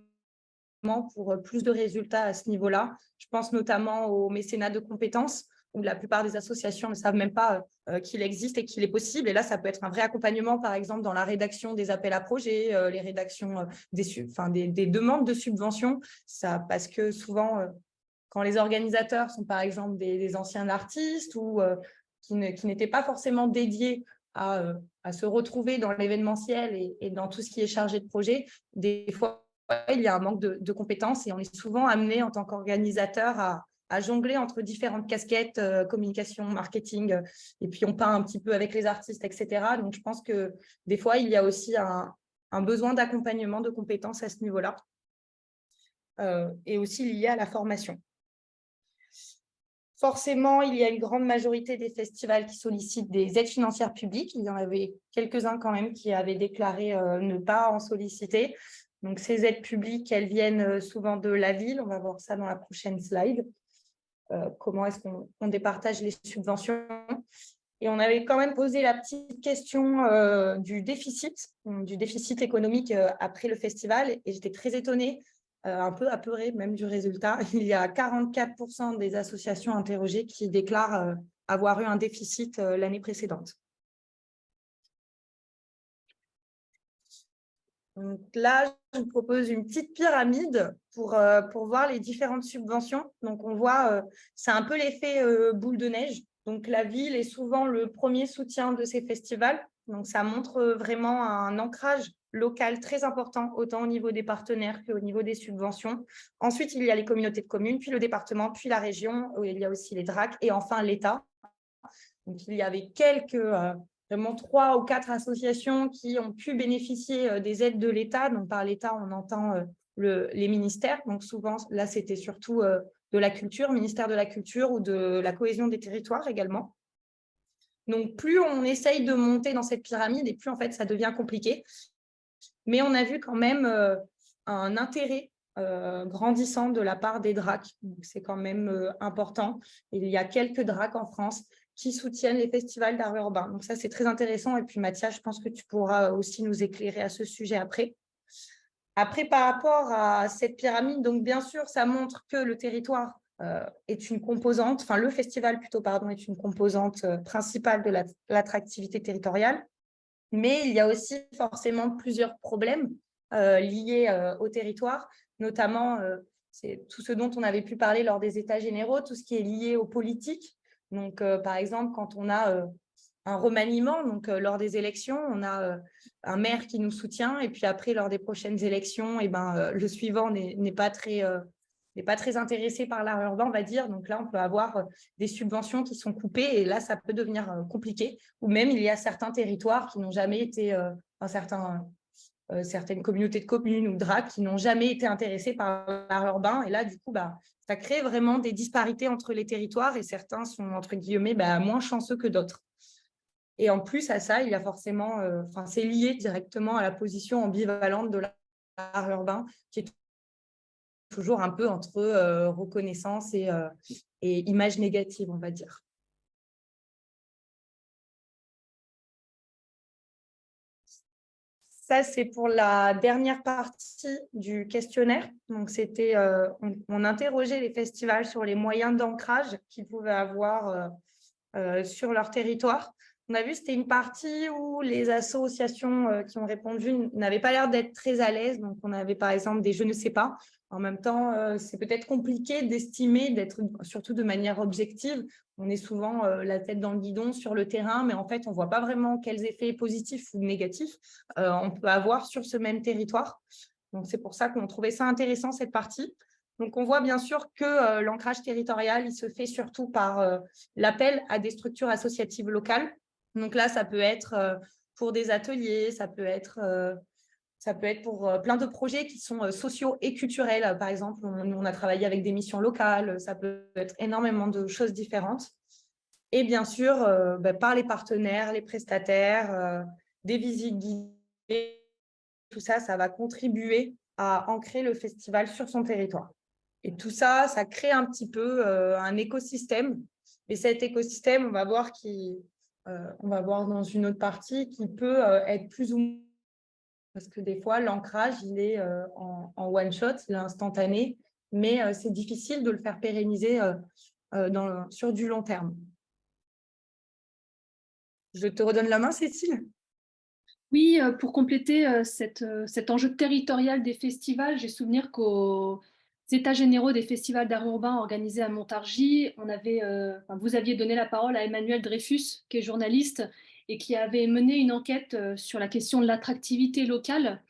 pour plus de résultats à ce niveau-là. Je pense notamment au mécénat de compétences, où la plupart des associations ne savent même pas qu'il existe et qu'il est possible. Et là, ça peut être un vrai accompagnement, par exemple, dans la rédaction des appels à projets, les rédactions des demandes de subventions. Parce que souvent, quand les organisateurs sont, par exemple, des anciens artistes ou qui n'étaient pas forcément dédiés à se retrouver dans l'événementiel et dans tout ce qui est chargé de projet, des fois, il y a un manque de compétences et on est souvent amené en tant qu'organisateur à jongler entre différentes casquettes, communication, marketing, et puis on peint un petit peu avec les artistes, etc. Donc, je pense que des fois, il y a aussi un besoin d'accompagnement de compétences à ce niveau-là, et aussi lié à la formation. Forcément, il y a une grande majorité des festivals qui sollicitent des aides financières publiques. Il y en avait quelques-uns quand même qui avaient déclaré ne pas en solliciter. Donc, ces aides publiques, elles viennent souvent de la ville. On va voir ça dans la prochaine slide. Comment est-ce qu'on départage les subventions. Et on avait quand même posé la petite question du déficit économique après le festival. Et j'étais très étonnée, un peu apeurée même du résultat. Il y a 44% des associations interrogées qui déclarent avoir eu un déficit l'année précédente. Donc là, je vous propose une petite pyramide pour voir les différentes subventions. Donc, on voit, c'est un peu l'effet boule de neige. Donc, la ville est souvent le premier soutien de ces festivals. Donc, ça montre vraiment un ancrage local très important, autant au niveau des partenaires qu'au niveau des subventions. Ensuite, il y a les communautés de communes, puis le département, puis la région, où il y a aussi les DRAC, et enfin l'État. Donc, il y avait vraiment 3 ou 4 associations qui ont pu bénéficier des aides de l'État. Donc, par l'État, on entend les ministères. Donc, souvent, là, c'était surtout de la culture, ministère de la culture ou de la cohésion des territoires également. Donc, plus on essaye de monter dans cette pyramide et plus, en fait, ça devient compliqué. Mais on a vu quand même un intérêt grandissant de la part des DRAC. C'est quand même important. Il y a quelques DRAC en France qui soutiennent les festivals d'art urbain. Donc ça, c'est très intéressant. Et puis, Mathia, je pense que tu pourras aussi nous éclairer à ce sujet après. Après, par rapport à cette pyramide, donc bien sûr, ça montre que le territoire est une composante, enfin le festival plutôt, pardon, est une composante principale de l'attractivité territoriale. Mais il y a aussi forcément plusieurs problèmes liés au territoire, notamment c'est tout ce dont on avait pu parler lors des États généraux, tout ce qui est lié aux politiques. Donc, par exemple, quand on a un remaniement, donc lors des élections, on a un maire qui nous soutient, et puis après, lors des prochaines élections, le suivant n'est pas très intéressé par l'art urbain, on va dire. Donc là, on peut avoir des subventions qui sont coupées, et là, ça peut devenir compliqué. Ou même, il y a certains territoires qui n'ont jamais été, certaines communautés de communes ou DRAC qui n'ont jamais été intéressés par l'art urbain. Et là, du coup, ça crée vraiment des disparités entre les territoires, et certains sont, entre guillemets, moins chanceux que d'autres. Et en plus à ça, il y a forcément, c'est lié directement à la position ambivalente de l'art urbain, qui est toujours un peu entre reconnaissance et image négative, on va dire. Ça, c'est pour la dernière partie du questionnaire. Donc, c'était, on interrogeait les festivals sur les moyens d'ancrage qu'ils pouvaient avoir sur leur territoire. On a vu que c'était une partie où les associations qui ont répondu n'avaient pas l'air d'être très à l'aise. Donc, on avait par exemple des « je ne sais pas ». En même temps, c'est peut-être compliqué d'estimer, d'être surtout de manière objective. On est souvent la tête dans le guidon sur le terrain, mais en fait, on ne voit pas vraiment quels effets positifs ou négatifs on peut avoir sur ce même territoire. Donc, c'est pour ça qu'on trouvait ça intéressant, cette partie. Donc, on voit bien sûr que l'ancrage territorial, il se fait surtout par l'appel à des structures associatives locales. Donc là, ça peut être pour des ateliers, ça peut être pour plein de projets qui sont sociaux et culturels. Par exemple, on a travaillé avec des missions locales, ça peut être énormément de choses différentes. Et bien sûr, par les partenaires, les prestataires, des visites guidées, tout ça, ça va contribuer à ancrer le festival sur son territoire. Et tout ça, ça crée un petit peu un écosystème. Et cet écosystème, on va voir dans une autre partie, qui peut être plus ou moins, parce que des fois, l'ancrage, il est en one-shot, il est instantané, mais c'est difficile de le faire pérenniser sur du long terme. Je te redonne la main, Cécile. Oui, pour compléter cet enjeu territorial des festivals, j'ai souvenir qu'aux États généraux des festivals d'art urbain organisés à Montargis, vous aviez donné la parole à Emmanuel Dreyfus, qui est journaliste, et qui avait mené une enquête sur la question de l'attractivité locale,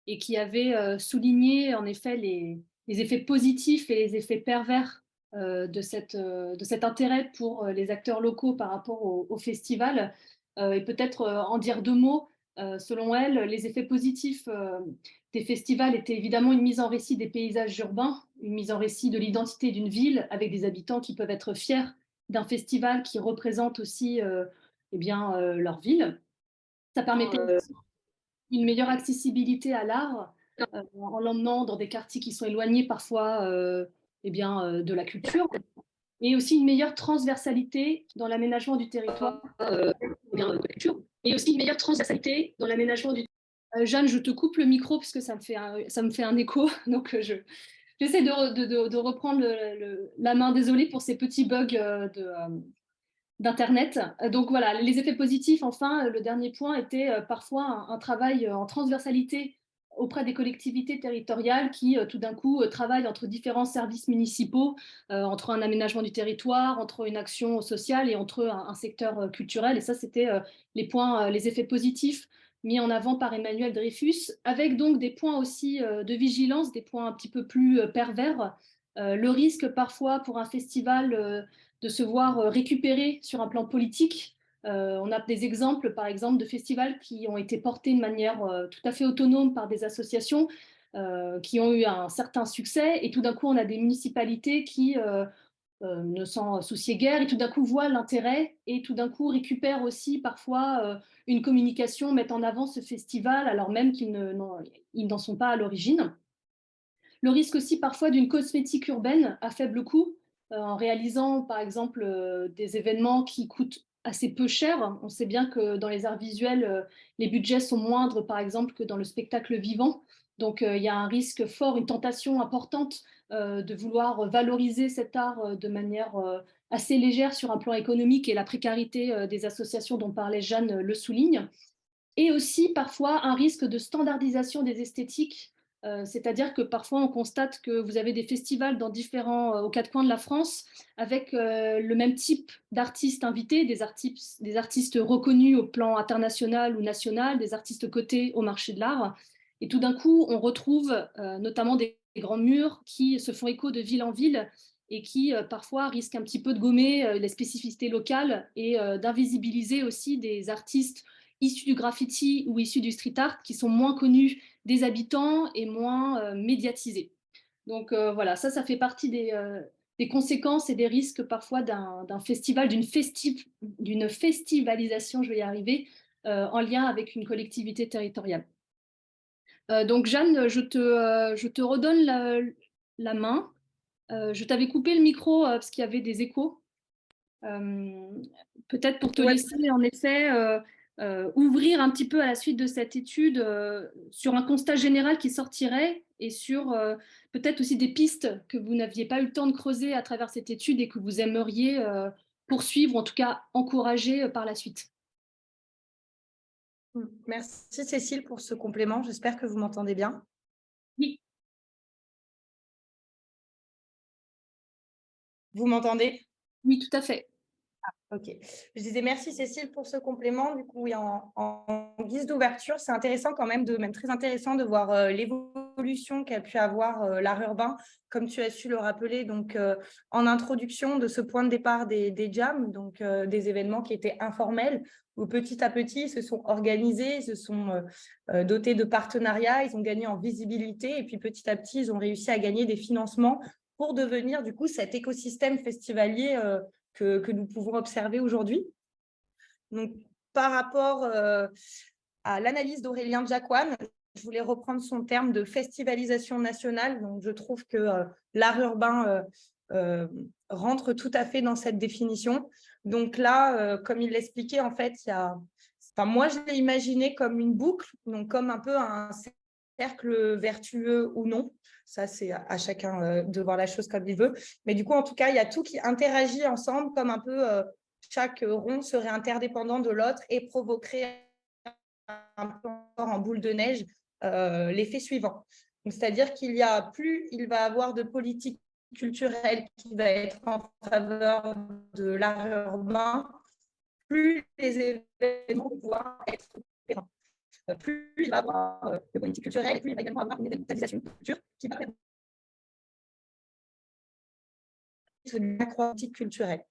et qui avait souligné en effet les effets positifs et les effets pervers de cet intérêt pour les acteurs locaux par rapport au festival. Et peut-être en dire 2 mots. Selon elle, les effets positifs des festivals étaient évidemment une mise en récit des paysages urbains, une mise en récit de l'identité d'une ville avec des habitants qui peuvent être fiers d'un festival qui représente aussi leur ville. Ça permettait une meilleure accessibilité à l'art en l'emmenant dans des quartiers qui sont éloignés parfois de la culture, et aussi une meilleure transversalité dans l'aménagement du territoire de la culture, et aussi une meilleure transversalité dans l'aménagement du Jeanne, je te coupe le micro parce que ça me fait un écho, donc j'essaie de reprendre la main. Désolée pour ces petits bugs d'Internet. Donc voilà, les effets positifs, enfin, le dernier point était parfois un travail en transversalité auprès des collectivités territoriales qui, tout d'un coup, travaillent entre différents services municipaux, entre un aménagement du territoire, entre une action sociale et entre un secteur culturel. Et ça, c'était les effets positifs mis en avant par Emmanuel Dreyfus, avec donc des points aussi de vigilance, des points un petit peu plus pervers. Le risque parfois pour un festival de se voir récupérer sur un plan politique. On a des exemples, par exemple, de festivals qui ont été portés de manière tout à fait autonome par des associations qui ont eu un certain succès, et tout d'un coup, on a des municipalités qui ne s'en souciaient guère, et tout d'un coup voient l'intérêt, et tout d'un coup récupèrent aussi parfois une communication, mettent en avant ce festival, alors même qu'ils n'en sont pas à l'origine. Le risque aussi parfois d'une cosmétique urbaine à faible coût, en réalisant par exemple des événements qui coûtent assez peu cher. On sait bien que dans les arts visuels, les budgets sont moindres par exemple que dans le spectacle vivant. Donc il y a un risque fort, une tentation importante de vouloir valoriser cet art de manière assez légère sur un plan économique, et la précarité des associations dont parlait Jeanne le souligne. Et aussi parfois un risque de standardisation des esthétiques, c'est-à-dire que parfois on constate que vous avez des festivals dans aux quatre coins de la France avec le même type d'artistes invités, des artistes reconnus au plan international ou national, des artistes cotés au marché de l'art. Et tout d'un coup, on retrouve notamment des grands murs qui se font écho de ville en ville et qui parfois risquent un petit peu de gommer les spécificités locales et d'invisibiliser aussi des artistes issus du graffiti ou issus du street art qui sont moins connus des habitants et moins médiatisés. Donc voilà, ça fait partie des conséquences et des risques parfois d'un festival, d'une festivalisation, je vais y arriver, en lien avec une collectivité territoriale. Donc Jeanne, je te redonne la main. Je t'avais coupé le micro parce qu'il y avait des échos. Euh, Peut-être pour te Ouais. laisser en effet ouvrir un petit peu à la suite de cette étude sur un constat général qui sortirait, et sur peut-être aussi des pistes que vous n'aviez pas eu le temps de creuser à travers cette étude et que vous aimeriez poursuivre, en tout cas encourager par la suite. Merci Cécile pour ce complément. J'espère que vous m'entendez bien. Oui, Vous m'entendez? oui, tout à fait. Ok. Je disais merci Cécile pour ce complément. Du coup, oui, en guise d'ouverture, c'est intéressant quand même, même très intéressant de voir l'évolution qu'a pu avoir l'art urbain, comme tu as su le rappeler, donc en introduction de ce point de départ des jams, donc des événements qui étaient informels, où petit à petit, ils se sont organisés, ils se sont dotés de partenariats, ils ont gagné en visibilité, et puis petit à petit, ils ont réussi à gagner des financements pour devenir du coup cet écosystème festivalier que nous pouvons observer aujourd'hui. Donc, par rapport à l'analyse d'Aurélien Diacoine, je voulais reprendre son terme de festivalisation nationale. Donc, je trouve que l'art urbain rentre tout à fait dans cette définition. Donc là, comme il l'expliquait, en fait, moi, je l'ai imaginé comme une boucle, donc comme un peu un cercle vertueux ou non. Ça, c'est à chacun de voir la chose comme il veut. Mais du coup, en tout cas, il y a tout qui interagit ensemble, comme un peu chaque rond serait interdépendant de l'autre et provoquerait un peu en boule de neige l'effet suivant. C'est-à-dire qu'il y a plus il va avoir de politique culturelle qui va être en faveur de l'art urbain, plus les événements vont pouvoir être différents. Plus il va avoir de politique culturelle, plus il va également avoir une événementalisation de culture qui va permettre de la politique culturelle.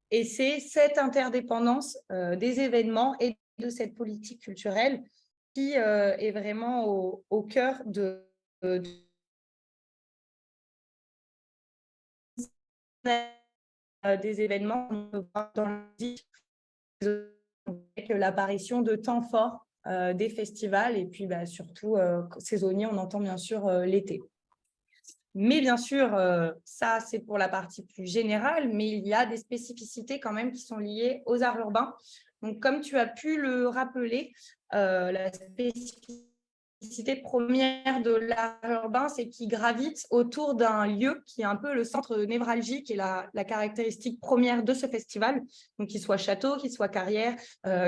Et c'est cette interdépendance des événements et de cette politique culturelle qui est vraiment au cœur des événements dans avec l'apparition de temps forts des festivals et puis surtout saisonniers, on entend bien sûr l'été. Mais bien sûr, ça, c'est pour la partie plus générale, mais il y a des spécificités quand même qui sont liées aux arts urbains. Donc, comme tu as pu le rappeler, la spécificité première de l'art urbain, c'est qu'il gravite autour d'un lieu qui est un peu le centre névralgique et la caractéristique première de ce festival. Donc, qu'il soit château, qu'il soit carrière,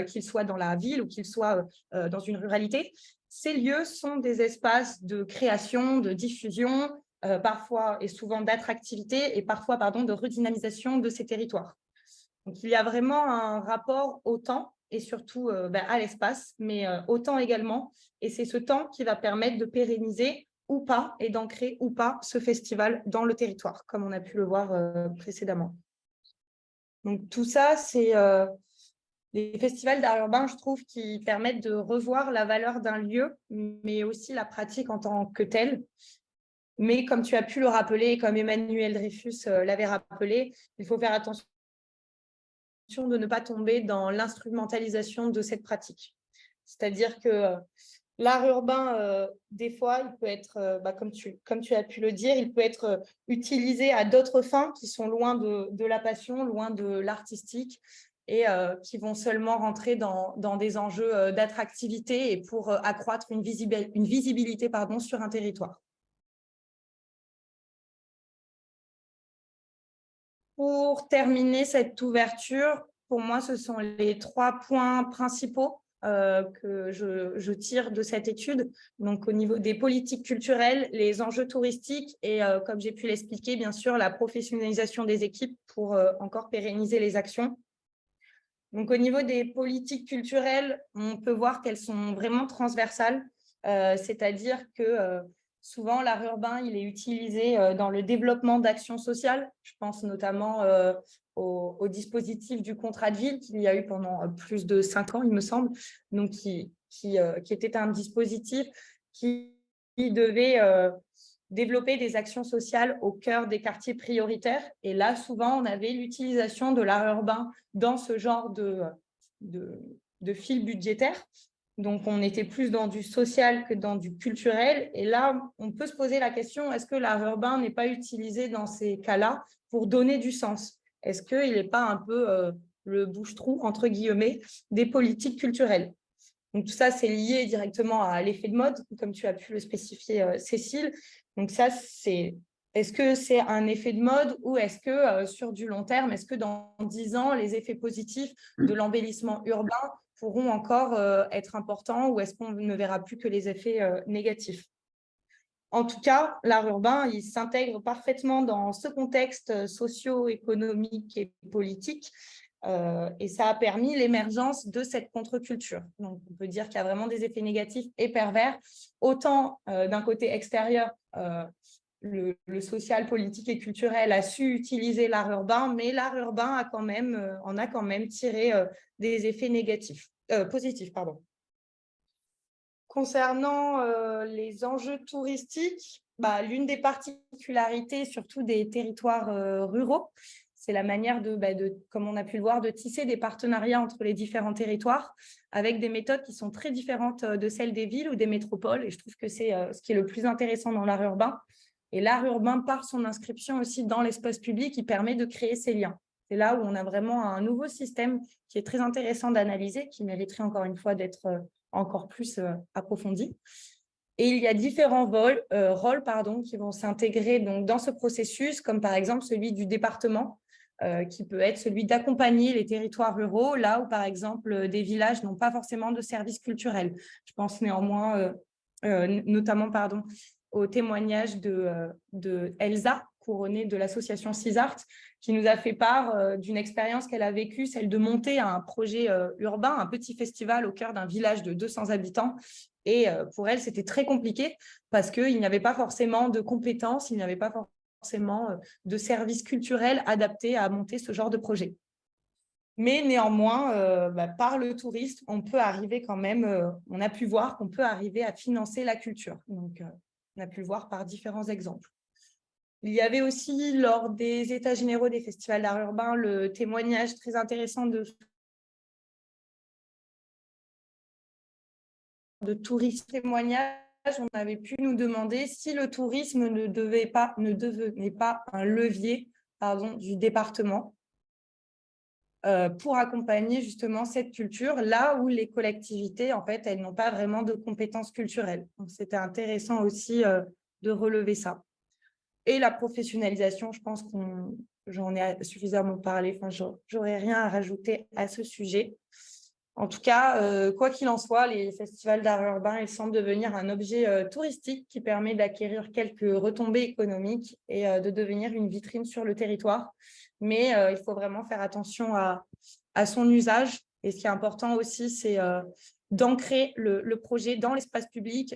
qu'il soit dans la ville ou qu'il soit dans une ruralité. Ces lieux sont des espaces de création, de diffusion, parfois et souvent d'attractivité et parfois de redynamisation de ces territoires. Donc, il y a vraiment un rapport au temps et surtout à l'espace, mais au temps également. Et c'est ce temps qui va permettre de pérenniser ou pas et d'ancrer ou pas ce festival dans le territoire, comme on a pu le voir précédemment. Donc, tout ça, c'est les festivals d'art urbain, je trouve, qui permettent de revoir la valeur d'un lieu, mais aussi la pratique en tant que telle. Mais comme tu as pu le rappeler, comme Emmanuel Dreyfus l'avait rappelé, il faut faire attention de ne pas tomber dans l'instrumentalisation de cette pratique. C'est-à-dire que l'art urbain, des fois, il peut être, comme tu as pu le dire, il peut être utilisé à d'autres fins qui sont loin de la passion, loin de l'artistique et qui vont seulement rentrer dans des enjeux d'attractivité et pour accroître une visibilité sur un territoire. Pour terminer cette ouverture, pour moi, ce sont les 3 points principaux que je tire de cette étude. Donc, au niveau des politiques culturelles, les enjeux touristiques et, comme j'ai pu l'expliquer, bien sûr, la professionnalisation des équipes pour encore pérenniser les actions. Donc, au niveau des politiques culturelles, on peut voir qu'elles sont vraiment transversales, c'est-à-dire que souvent, l'art urbain, il est utilisé dans le développement d'actions sociales. Je pense notamment au dispositif du contrat de ville qu'il y a eu pendant plus de 5 ans, il me semble, donc qui était un dispositif qui devait développer des actions sociales au cœur des quartiers prioritaires. Et là, souvent, on avait l'utilisation de l'art urbain dans ce genre de fil budgétaire. Donc, on était plus dans du social que dans du culturel. Et là, on peut se poser la question, est-ce que l'art urbain n'est pas utilisé dans ces cas-là pour donner du sens? Est-ce qu'il n'est pas un peu le bouche-trou, entre guillemets, des politiques culturelles? Donc, tout ça, c'est lié directement à l'effet de mode, comme tu as pu le spécifier, Cécile. Donc, ça, est-ce que c'est un effet de mode ou est-ce que sur du long terme, est-ce que dans 10 ans, les effets positifs de l'embellissement urbain pourront encore être importants ou est-ce qu'on ne verra plus que les effets négatifs? En tout cas, l'art urbain, il s'intègre parfaitement dans ce contexte socio-économique et politique. Et ça a permis l'émergence de cette contre-culture. Donc, on peut dire qu'il y a vraiment des effets négatifs et pervers, autant d'un côté extérieur, le social, politique et culturel a su utiliser l'art urbain, mais l'art urbain en a quand même tiré des effets positifs. Concernant les enjeux touristiques, l'une des particularités, surtout des territoires ruraux, c'est la manière comme on a pu le voir, de tisser des partenariats entre les différents territoires avec des méthodes qui sont très différentes de celles des villes ou des métropoles. Et je trouve que c'est ce qui est le plus intéressant dans l'art urbain. Et l'art urbain, par son inscription aussi dans l'espace public, il permet de créer ces liens. C'est là où on a vraiment un nouveau système qui est très intéressant d'analyser, qui mériterait encore une fois d'être encore plus approfondie. Et il y a différents rôles qui vont s'intégrer dans ce processus, comme par exemple celui du département, qui peut être celui d'accompagner les territoires ruraux, là où par exemple des villages n'ont pas forcément de services culturels. Je pense néanmoins, notamment au témoignage de Elsa, couronnée de l'association CISART, qui nous a fait part d'une expérience qu'elle a vécue, celle de monter un projet urbain, un petit festival au cœur d'un village de 200 habitants. Et pour elle, c'était très compliqué parce qu'il n'y avait pas forcément de compétences, il n'y avait pas forcément de services culturels adaptés à monter ce genre de projet. Mais néanmoins, par le tourisme, on peut arriver quand même, on a pu voir qu'on peut arriver à financer la culture. Donc, on a pu le voir par différents exemples. Il y avait aussi, lors des états généraux des festivals d'art urbain, le témoignage très intéressant de touristes témoignages. On avait pu nous demander si le tourisme ne devenait pas un levier du département pour accompagner justement cette culture, là où les collectivités, en fait, elles n'ont pas vraiment de compétences culturelles. Donc, c'était intéressant aussi de relever ça. Et la professionnalisation, je pense que j'en ai suffisamment parlé, enfin, j'aurais rien à rajouter à ce sujet. En tout cas, quoi qu'il en soit, les festivals d'art urbain, ils semblent devenir un objet touristique qui permet d'acquérir quelques retombées économiques et de devenir une vitrine sur le territoire. Mais il faut vraiment faire attention à son usage. Et ce qui est important aussi, c'est d'ancrer le projet dans l'espace public,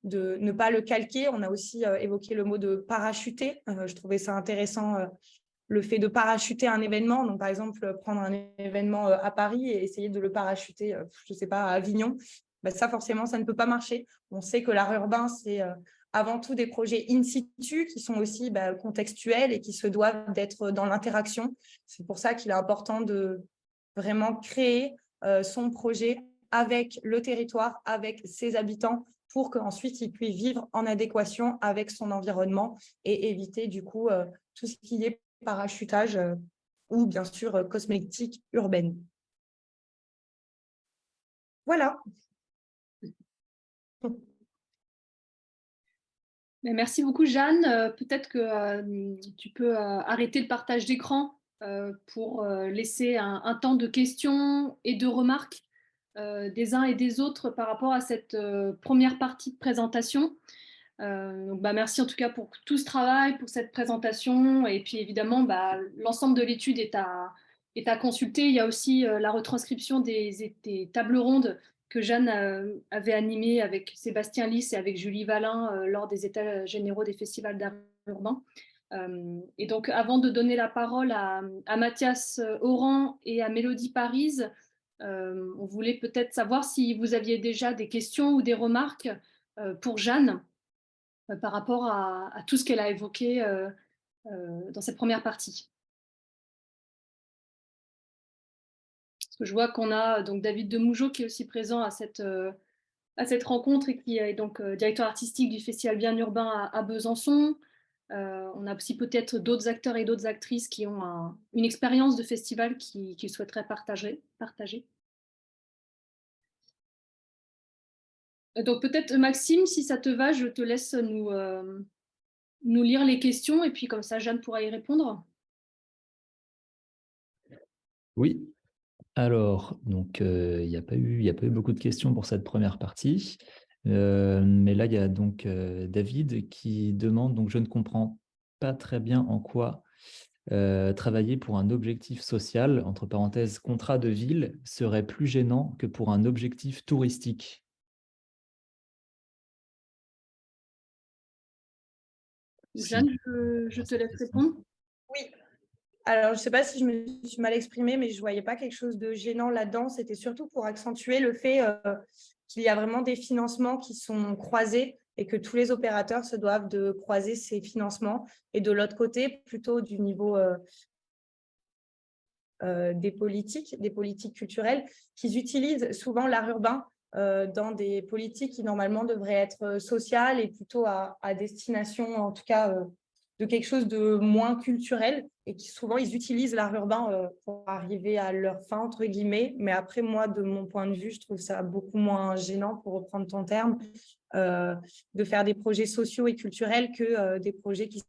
de ne pas le calquer. On a aussi évoqué le mot de parachuter. Je trouvais ça intéressant le fait de parachuter un événement, donc par exemple prendre un événement à Paris et essayer de le parachuter, je ne sais pas, à Avignon, ben ça forcément, ça ne peut pas marcher. On sait que l'art urbain, c'est avant tout des projets in situ qui sont aussi contextuels et qui se doivent d'être dans l'interaction. C'est pour ça qu'il est important de vraiment créer son projet avec le territoire, avec ses habitants, pour qu'ensuite il puisse vivre en adéquation avec son environnement et éviter du coup tout ce qui est parachutage ou bien sûr cosmétique urbaine. Voilà. Merci beaucoup, Jeanne. Peut-être que tu peux arrêter le partage d'écran pour laisser un temps de questions et de remarques des uns et des autres par rapport à cette première partie de présentation. Donc, merci en tout cas pour tout ce travail, pour cette présentation. Et puis évidemment, l'ensemble de l'étude est à consulter. Il y a aussi la retranscription des tables rondes que Jeanne avait animées avec Sébastien Lys et avec Julie Valin lors des états généraux des festivals d'art urbain. Et donc, avant de donner la parole à Mathias Oran et à Mélodie Paris, on voulait peut-être savoir si vous aviez déjà des questions ou des remarques pour Jeanne par rapport à tout ce qu'elle a évoqué dans cette première partie. Parce que je vois qu'on a donc David Demougeot qui est aussi présent à cette rencontre et qui est donc directeur artistique du Festival Bien Urbain à Besançon. On a aussi peut-être d'autres acteurs et d'autres actrices qui ont une expérience de festival qu'ils souhaiteraient partager. Donc peut-être Maxime, si ça te va, je te laisse nous lire les questions et puis comme ça Jeanne pourra y répondre. Oui, alors, donc, il n'y a pas eu beaucoup de questions pour cette première partie. Mais là, il y a donc David qui demande, donc je ne comprends pas très bien en quoi travailler pour un objectif social, entre parenthèses, contrat de ville, serait plus gênant que pour un objectif touristique. Jeanne, je te laisse répondre. Oui. Alors, je ne sais pas si je me suis mal exprimée, mais je ne voyais pas quelque chose de gênant là-dedans. C'était surtout pour accentuer le fait qu'il y a vraiment des financements qui sont croisés et que tous les opérateurs se doivent de croiser ces financements. Et de l'autre côté, plutôt du niveau des politiques culturelles, qui utilisent souvent l'art urbain dans des politiques qui normalement devraient être sociales et plutôt à destination, en tout cas, de quelque chose de moins culturel et qui souvent, ils utilisent l'art urbain pour arriver à leur fin, entre guillemets. Mais après, moi, de mon point de vue, je trouve ça beaucoup moins gênant, pour reprendre ton terme, de faire des projets sociaux et culturels que des projets qui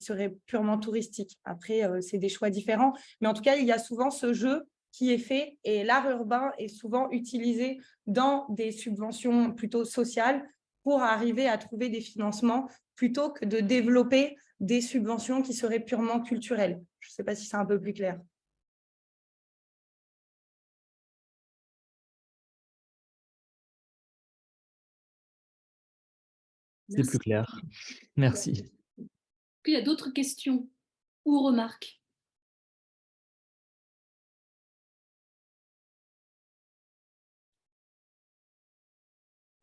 seraient purement touristiques. Après, c'est des choix différents. Mais en tout cas, il y a souvent ce jeu qui est fait et l'art urbain est souvent utilisé dans des subventions plutôt sociales pour arriver à trouver des financements plutôt que de développer des subventions qui seraient purement culturelles. Je ne sais pas si c'est un peu plus clair. C'est plus clair. Merci. Est-ce qu'il y a d'autres questions ou remarques?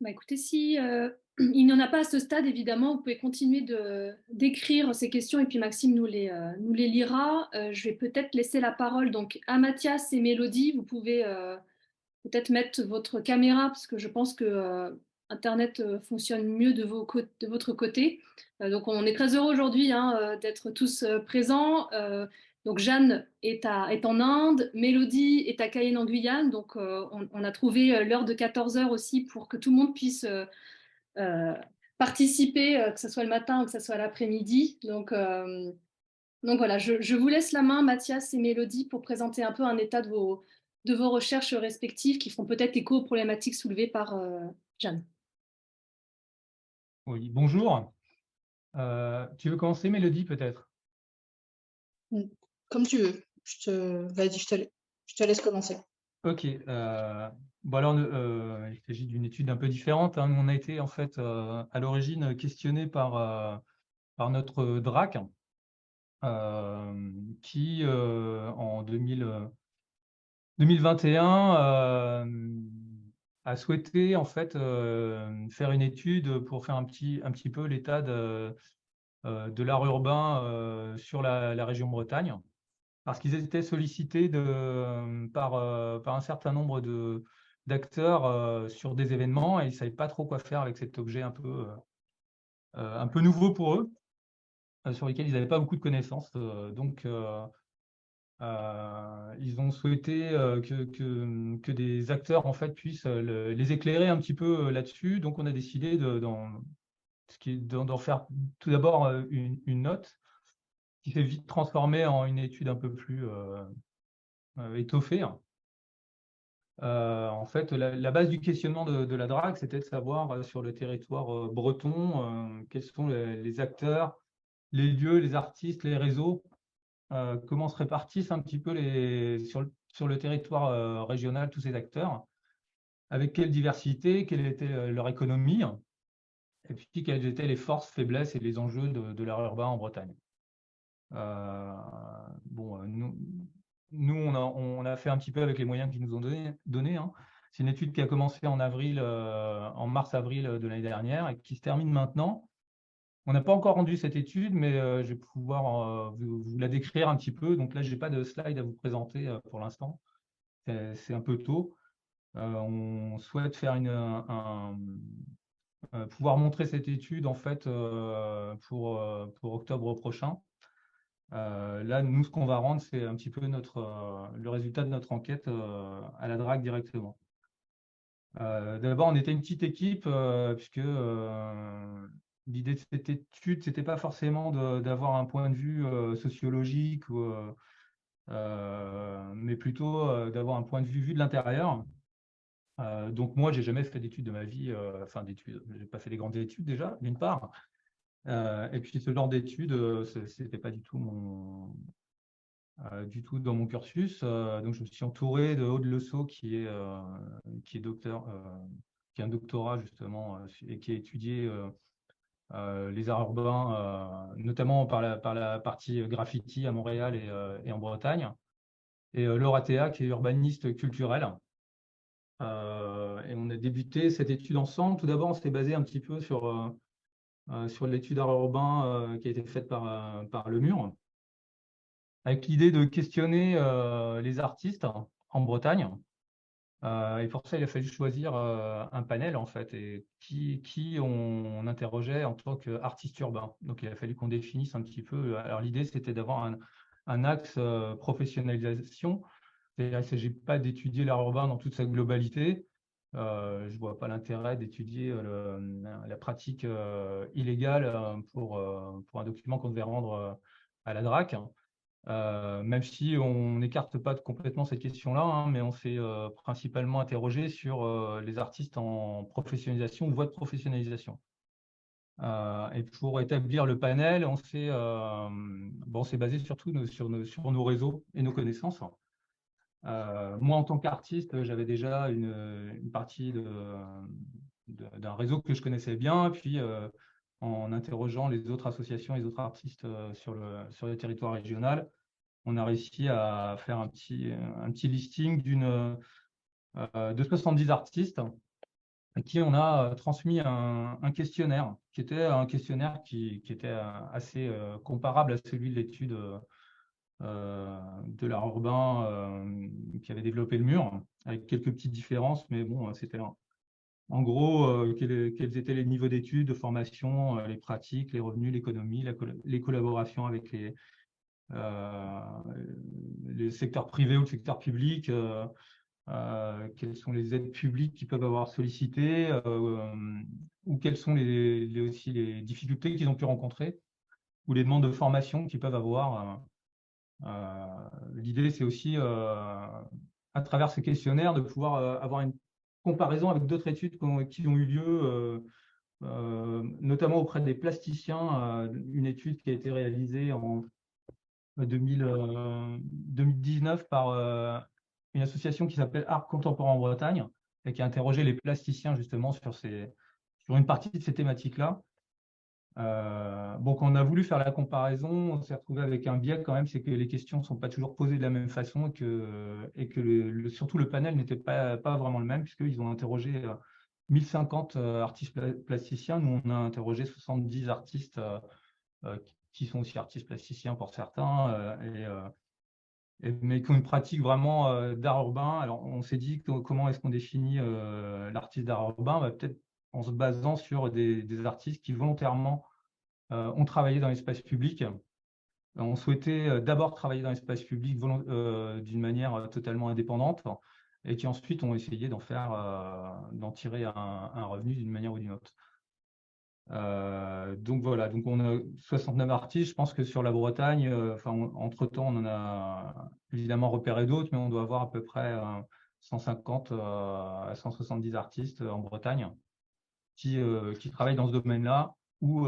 Écoutez, si il n'y en a pas à ce stade, évidemment, vous pouvez continuer d'écrire ces questions et puis Maxime nous les lira. Je vais peut-être laisser la parole donc à Mathias et Mélodie. Vous pouvez peut-être mettre votre caméra parce que je pense que Internet fonctionne mieux de votre côté. Donc on est très heureux aujourd'hui d'être tous présents. Donc Jeanne est en Inde, Mélodie est à Cayenne en Guyane. Donc on a trouvé l'heure de 14h aussi pour que tout le monde puisse participer, que ce soit le matin ou que ce soit l'après-midi. Donc voilà, je vous laisse la main, Mathias et Mélodie, pour présenter un peu un état de vos recherches respectives qui font peut-être écho aux problématiques soulevées par Jeanne. Oui, bonjour. Tu veux commencer, Mélodie, peut-être? Comme tu veux. Vas-y, je te laisse commencer. Ok. Bon alors, il s'agit d'une étude un peu différente. Hein. On a été en fait à l'origine questionné par notre DRAC, qui, en 2021, a souhaité en fait faire une étude pour faire un petit peu l'état de l'art urbain sur la région Bretagne, parce qu'ils étaient sollicités par un certain nombre d'acteurs sur des événements et ils ne savaient pas trop quoi faire avec cet objet un peu nouveau pour eux, sur lesquels ils n'avaient pas beaucoup de connaissances. Donc, ils ont souhaité que des acteurs en fait puissent les éclairer un petit peu là-dessus. Donc, on a décidé d'en faire tout d'abord une note qui s'est vite transformée en une étude un peu plus étoffée. En fait, la base du questionnement de la DRAC, c'était de savoir sur le territoire breton quels sont les acteurs, les lieux, les artistes, les réseaux, comment se répartissent un petit peu sur le territoire régional tous ces acteurs, avec quelle diversité, quelle était leur économie, et puis quelles étaient les forces, faiblesses et les enjeux de l'art urbain en Bretagne. Nous, on a fait un petit peu avec les moyens qu'ils nous ont donnés, hein. C'est une étude qui a commencé en mars-avril de l'année dernière et qui se termine maintenant. On n'a pas encore rendu cette étude, mais je vais pouvoir vous la décrire un petit peu. Donc là, je n'ai pas de slide à vous présenter pour l'instant. C'est un peu tôt. On souhaite faire pouvoir montrer cette étude en fait pour octobre prochain. Là, nous, ce qu'on va rendre, c'est un petit peu le résultat de notre enquête à la DRAC directement. D'abord, on était une petite équipe, puisque l'idée de cette étude, ce n'était pas forcément d'avoir un point de vue sociologique, mais plutôt d'avoir un point de vue vu de l'intérieur. Donc moi, j'ai jamais fait d'études de ma vie, enfin d'études, je n'ai pas fait des grandes études déjà, d'une part. Et puis ce genre d'études, ce n'était pas du tout dans mon cursus. Donc je me suis entouré de Aude Le Sceau, qui est docteur, qui a un doctorat justement, et qui a étudié les arts urbains, notamment par la partie graffiti à Montréal et en Bretagne. Et Laura Théa, qui est urbaniste culturel. Et on a débuté cette étude ensemble. Tout d'abord, on s'était basé un petit peu sur l'étude d'art urbain qui a été faite par Le Mur, avec l'idée de questionner les artistes en Bretagne. Et pour ça, il a fallu choisir un panel, en fait, et qui on interrogeait en tant qu'artiste urbain. Donc, il a fallu qu'on définisse un petit peu. Alors, l'idée, c'était d'avoir un axe professionnalisation. C'est-à-dire qu'il ne s'agit pas d'étudier l'art urbain dans toute sa globalité. Je ne vois pas l'intérêt d'étudier la pratique illégale pour un document qu'on devait rendre à la DRAC. Même si on n'écarte pas complètement cette question-là, hein, mais on s'est principalement interrogé sur les artistes en professionnalisation ou voie de professionnalisation. Et pour établir le panel, on s'est basé surtout sur nos réseaux et nos connaissances. Moi, en tant qu'artiste, j'avais déjà une partie d'un réseau que je connaissais bien, puis en interrogeant les autres associations et les autres artistes sur le territoire régional, on a réussi à faire un petit listing de 70 artistes à qui on a transmis un questionnaire, qui était un questionnaire qui était assez comparable à celui de l'étude de l'art urbain qui avait développé Le Mur, avec quelques petites différences, mais bon, c'était en gros quels étaient les niveaux d'études, de formation, les pratiques, les revenus, l'économie, les collaborations avec les secteurs privés ou le secteur public, quelles sont les aides publiques qui peuvent avoir sollicité, ou quelles sont aussi les difficultés qu'ils ont pu rencontrer, ou les demandes de formation qu'ils peuvent avoir. L'idée, c'est aussi, à travers ce questionnaire, de pouvoir avoir une comparaison avec d'autres études qui ont eu lieu, notamment auprès des plasticiens, une étude qui a été réalisée en 2019 par une association qui s'appelle Art Contemporain en Bretagne et qui a interrogé les plasticiens justement sur une partie de ces thématiques-là. Bon, quand on a voulu faire la comparaison, on s'est retrouvé avec un biais quand même, c'est que les questions ne sont pas toujours posées de la même façon et que surtout le panel n'était pas vraiment le même, puisqu'ils ont interrogé 1050 artistes plasticiens. Nous, on a interrogé 70 artistes qui sont aussi artistes plasticiens pour certains, mais qui ont une pratique vraiment d'art urbain. Alors, on s'est dit comment est-ce qu'on définit l'artiste d'art urbain? Peut-être en se basant sur des artistes qui volontairement ont travaillé dans l'espace public. On souhaitait d'abord travailler dans l'espace public d'une manière totalement indépendante et qui ensuite ont essayé d'en tirer un revenu d'une manière ou d'une autre. Donc voilà, donc on a 69 artistes. Je pense que sur la Bretagne, entre-temps, on en a évidemment repéré d'autres, mais on doit avoir à peu près 150 à 170 artistes en Bretagne qui travaillent dans ce domaine-là ou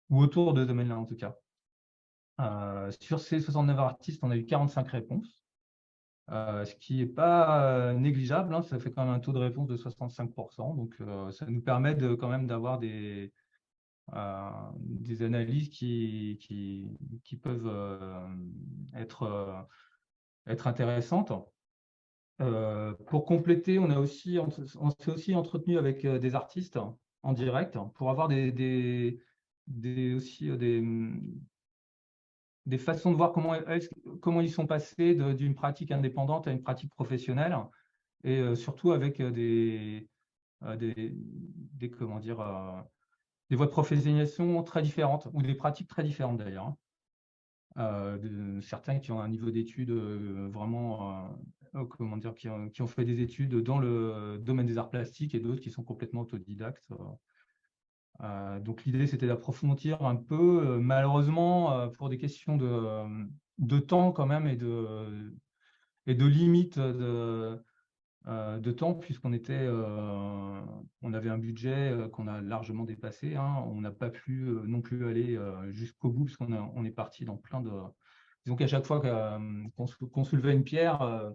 autour de ce domaine-là en tout cas. Sur ces 69 artistes, on a eu 45 réponses, ce qui n'est pas négligeable, hein, ça fait quand même un taux de réponse de 65%, donc ça nous permet quand même d'avoir des analyses qui peuvent être intéressantes. Pour compléter, on s'est aussi entretenu avec des artistes en direct pour avoir aussi des façons de voir comment ils sont passés d'une pratique indépendante à une pratique professionnelle, et surtout avec des voies de professionnalisation très différentes, ou des pratiques très différentes d'ailleurs. Certains qui ont un niveau d'études vraiment, qui ont fait des études dans le domaine des arts plastiques, et d'autres qui sont complètement autodidactes. Donc l'idée, c'était d'approfondir un peu, malheureusement, pour des questions de temps quand même, et de limites de temps, puisqu'on avait un budget qu'on a largement dépassé, hein. On n'a pas pu non plus aller jusqu'au bout, puisqu'on est parti dans plein de... Disons qu'à chaque fois qu'on soulevait une pierre,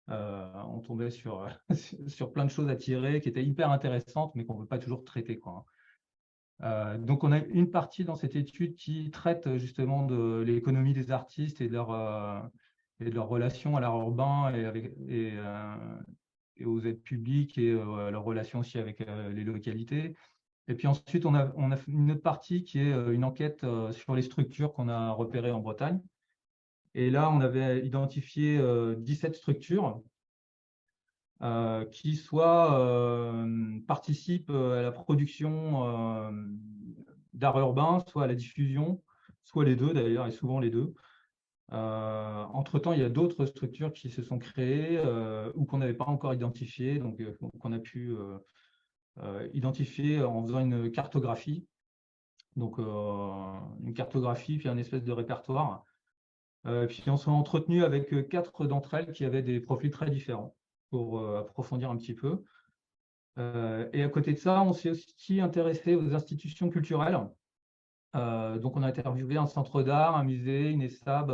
on tombait sur, sur plein de choses à tirer qui étaient hyper intéressantes, mais qu'on ne peut pas toujours traiter, quoi. Donc, on a une partie dans cette étude qui traite justement de l'économie des artistes et de leur relation à l'art urbain et aux aides publiques, et leur relation aussi avec les localités. Et puis ensuite, on a une autre partie qui est une enquête sur les structures qu'on a repérées en Bretagne. Et là, on avait identifié 17 structures qui soit participent à la production d'art urbain, soit à la diffusion, soit les deux d'ailleurs, et souvent les deux. Entre-temps, il y a d'autres structures qui se sont créées ou qu'on n'avait pas encore identifiées, donc qu'on a pu identifier en faisant une cartographie. Donc une cartographie, puis un espèce de répertoire. Puis on s'est entretenu avec 4 d'entre elles qui avaient des profils très différents, pour approfondir un petit peu. Et à côté de ça, on s'est aussi intéressé aux institutions culturelles. Donc, on a interviewé un centre d'art, un musée, une ESSAB,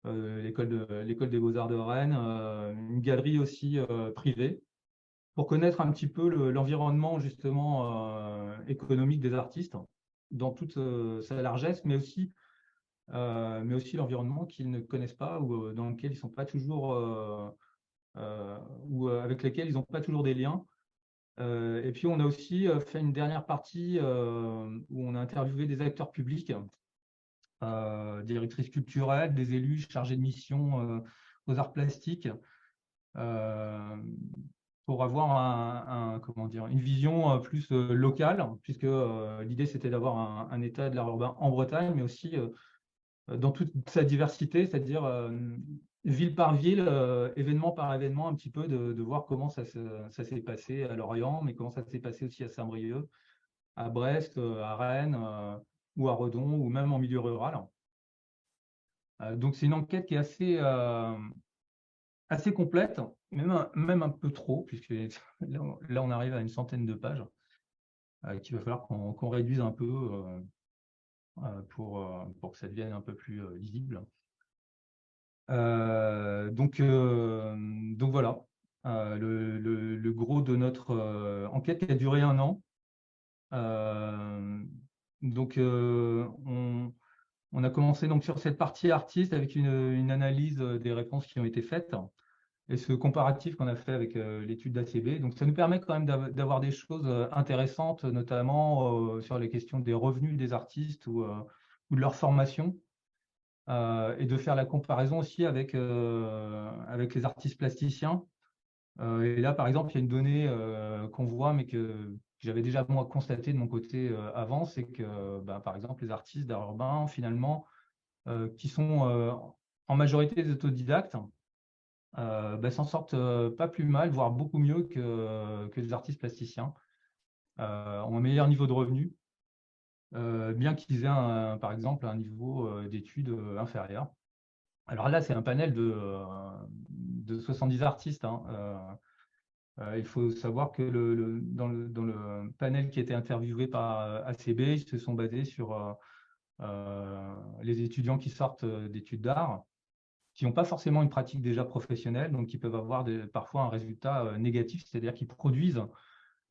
l'école des beaux-arts de Rennes, une galerie aussi privée, pour connaître un petit peu l'environnement justement économique des artistes dans toute sa largesse, mais aussi l'environnement qu'ils ne connaissent pas, ou dans lequel ils ne sont pas toujours... ou avec lesquels ils n'ont pas toujours des liens. Et puis, on a aussi fait une dernière partie où on a interviewé des acteurs publics, directrices culturelles, des élus chargés de mission aux arts plastiques, pour avoir une vision plus locale, puisque l'idée, c'était d'avoir un état de l'art urbain en Bretagne, mais aussi dans toute sa diversité, c'est-à-dire ville par ville, événement par événement, un petit peu de voir comment ça s'est passé à Lorient, mais comment ça s'est passé aussi à Saint-Brieuc, à Brest, à Rennes, ou à Redon, ou même en milieu rural. Donc c'est une enquête qui est assez complète, même un peu trop, puisque là on arrive à une centaine de pages, qu'il va falloir qu'on réduise un peu pour que ça devienne un peu plus lisible. Donc voilà, le gros de notre enquête qui a duré 1 an. Donc, on a commencé donc sur cette partie artiste avec une analyse des réponses qui ont été faites et ce comparatif qu'on a fait avec l'étude d'ACB. Donc, ça nous permet quand même d'avoir des choses intéressantes, notamment sur les questions des revenus des artistes ou de leur formation, et de faire la comparaison aussi avec les artistes plasticiens. Et là, par exemple, il y a une donnée qu'on voit, mais que j'avais déjà moi constaté de mon côté avant, c'est que, par exemple, les artistes d'art urbain, finalement, qui sont en majorité des autodidactes, s'en sortent pas plus mal, voire beaucoup mieux que les artistes plasticiens, ont un meilleur niveau de revenus, bien qu'ils aient, par exemple, un niveau d'études inférieur. Alors là, c'est un panel de 70 artistes, hein. Il faut savoir que dans le panel qui a été interviewé par ACB, ils se sont basés sur les étudiants qui sortent d'études d'art, qui n'ont pas forcément une pratique déjà professionnelle, donc qui peuvent avoir parfois un résultat négatif, c'est-à-dire qu'ils produisent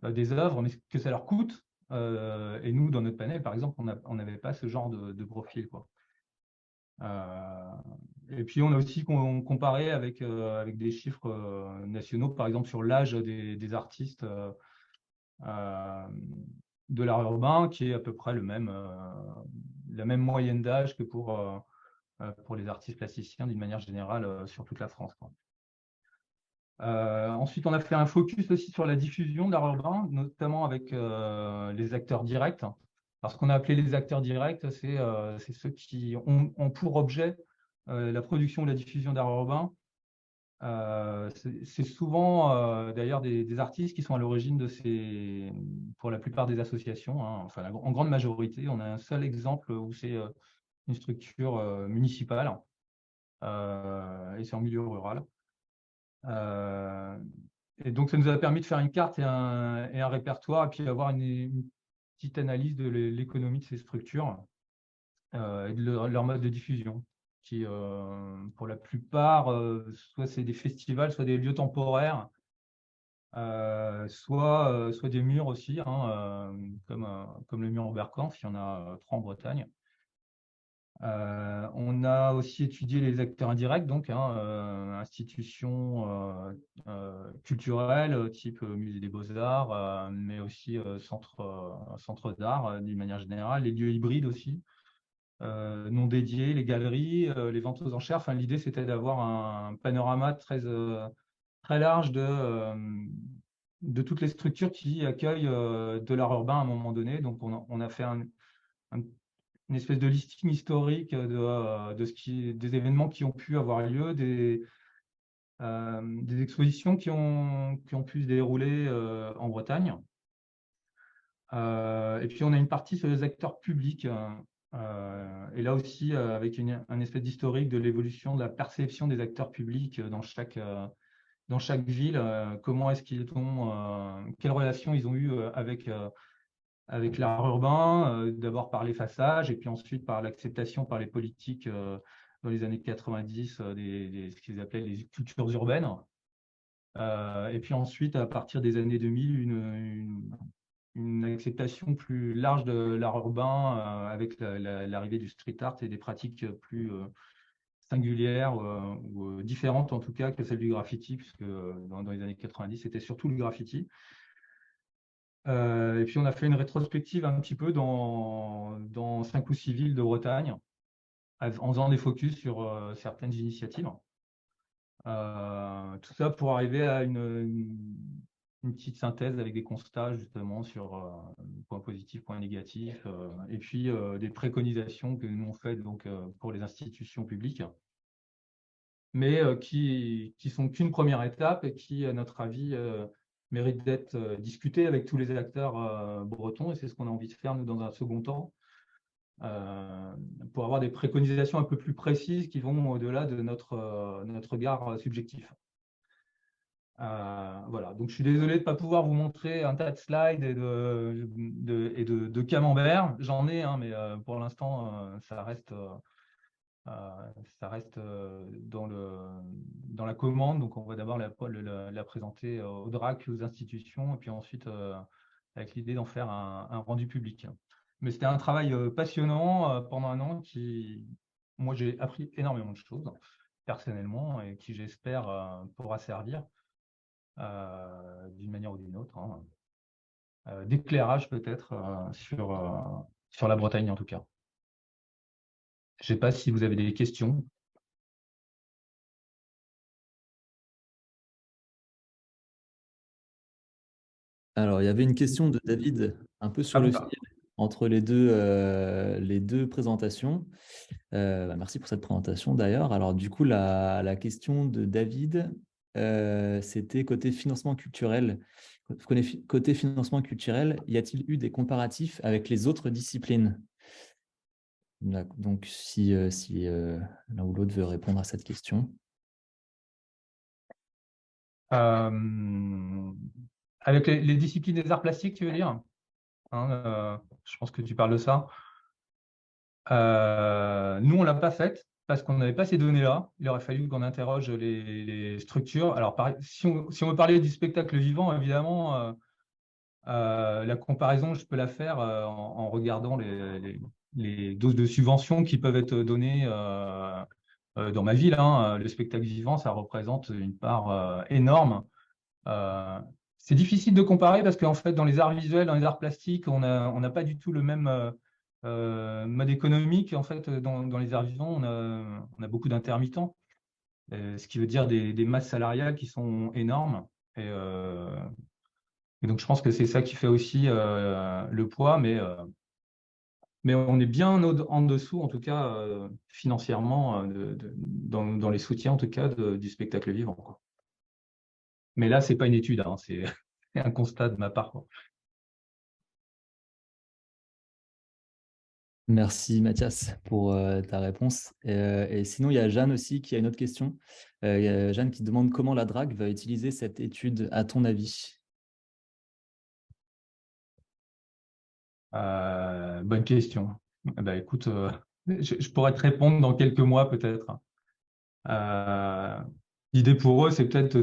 des œuvres, mais que ça leur coûte. Et nous, dans notre panel, par exemple, on n'avait pas ce genre de profil, quoi. Et puis, on a aussi comparé avec des chiffres nationaux, par exemple sur l'âge des artistes de l'art urbain, qui est à peu près la même moyenne d'âge que pour les artistes plasticiens d'une manière générale sur toute la France, quoi. Ensuite, on a fait un focus aussi sur la diffusion de l'art urbain, notamment avec les acteurs directs. Alors, ce qu'on a appelé les acteurs directs, c'est ceux qui ont pour objet la production ou la diffusion d'art urbain. C'est souvent d'ailleurs des artistes qui sont à l'origine pour la plupart des associations, hein. Enfin, en grande majorité. On a un seul exemple où c'est une structure municipale, et c'est en milieu rural. Et donc, ça nous a permis de faire une carte et un répertoire, et puis avoir une petite analyse de l'économie de ces structures et de leur mode de diffusion, qui, pour la plupart, soit c'est des festivals, soit des lieux temporaires, soit des murs aussi, hein, comme le mur en Bercanf, il y en a 3 en Bretagne. On a aussi étudié les acteurs indirects, donc institutions culturelles, type musée des beaux-arts, mais aussi centre d'art d'une manière générale, les lieux hybrides aussi, non dédiés, les galeries, les ventes aux enchères. Enfin, l'idée, c'était d'avoir un panorama très large de toutes les structures qui accueillent de l'art urbain à un moment donné. Donc, on a fait une espèce de listing historique des événements qui ont pu avoir lieu, des expositions qui ont pu se dérouler en Bretagne. Et puis, on a une partie sur les acteurs publics. Et là aussi, avec un espèce d'historique de l'évolution de la perception des acteurs publics dans chaque ville, comment est-ce qu'ils quelle relation ils ont eu avec l'art urbain, d'abord par l'effaçage et puis ensuite par l'acceptation par les politiques dans les années 90 ce qu'ils appelaient les cultures urbaines. Et puis ensuite, à partir des années 2000, une acceptation plus large de l'art urbain avec l'arrivée du street art et des pratiques plus singulières ou différentes en tout cas que celle du graffiti, puisque dans les années 90, c'était surtout le graffiti. Et puis, on a fait une rétrospective un petit peu dans 5 ou 6 villes de Bretagne, en faisant des focus sur certaines initiatives. Tout ça pour arriver à une petite synthèse avec des constats justement sur points positifs, points négatifs, et puis des préconisations que nous on fait donc, pour les institutions publiques, mais qui sont qu'une première étape et qui, à notre avis, mérite d'être discuté avec tous les acteurs bretons, et c'est ce qu'on a envie de faire nous dans un second temps, pour avoir des préconisations un peu plus précises qui vont au-delà de notre regard subjectif. Voilà, donc je suis désolé de ne pas pouvoir vous montrer un tas de slides et de camembert. J'en ai, hein, mais pour l'instant, ça reste dans la commande. Donc, on va d'abord la présenter au DRAC, aux institutions, et puis ensuite, avec l'idée d'en faire un rendu public. Mais c'était un travail passionnant pendant un an qui, moi, j'ai appris énormément de choses personnellement et qui, j'espère, pourra servir d'une manière ou d'une autre, hein, d'éclairage peut-être sur la Bretagne en tout cas. Je ne sais pas si vous avez des questions. Alors, il y avait une question de David, un peu sur le fil, entre les deux présentations. Merci pour cette présentation d'ailleurs. Alors, du coup, la question de David, c'était côté financement culturel. Côté financement culturel, y a-t-il eu des comparatifs avec les autres disciplines? Donc, si l'un ou l'autre veut répondre à cette question. Avec les disciplines des arts plastiques, tu veux dire, hein, je pense que tu parles de ça. Nous, on ne l'a pas faite parce qu'on n'avait pas ces données-là. Il aurait fallu qu'on interroge les structures. Alors, si on veut parler du spectacle vivant, évidemment, la comparaison, je peux la faire en regardant les doses de subventions qui peuvent être données dans ma ville, hein. Le spectacle vivant, ça représente une part énorme. C'est difficile de comparer parce qu'en fait, dans les arts visuels, dans les arts plastiques, on n'a pas du tout le même mode économique. En fait, dans les arts vivants, on a beaucoup d'intermittents, ce qui veut dire des masses salariales qui sont énormes. Et donc, je pense que c'est ça qui fait aussi le poids, mais on est bien en dessous, en tout cas, financièrement, dans les soutiens, en tout cas, du spectacle vivant, quoi. Mais là, ce n'est pas une étude, hein, c'est un constat de ma part, quoi. Merci Mathias pour ta réponse. Et sinon, il y a Jeanne aussi qui a une autre question. Il y a Jeanne qui demande comment la DRAC va utiliser cette étude à ton avis. Bonne question. Bah, écoute, je pourrais te répondre dans quelques mois peut-être. L'idée pour eux, c'est peut-être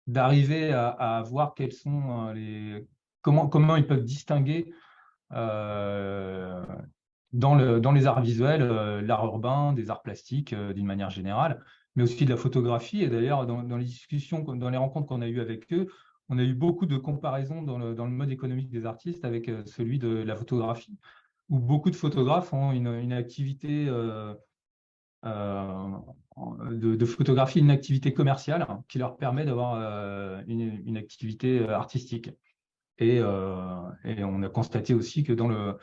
d'arriver à voir quels sont comment ils peuvent distinguer dans les arts visuels, l'art urbain, des arts plastiques d'une manière générale, mais aussi de la photographie. Et d'ailleurs, dans les discussions, dans les rencontres qu'on a eues avec eux, on a eu beaucoup de comparaisons dans le mode économique des artistes avec celui de la photographie, où beaucoup de photographes ont une activité de photographie, une activité commerciale qui leur permet d'avoir une activité artistique. Et on a constaté aussi que dans le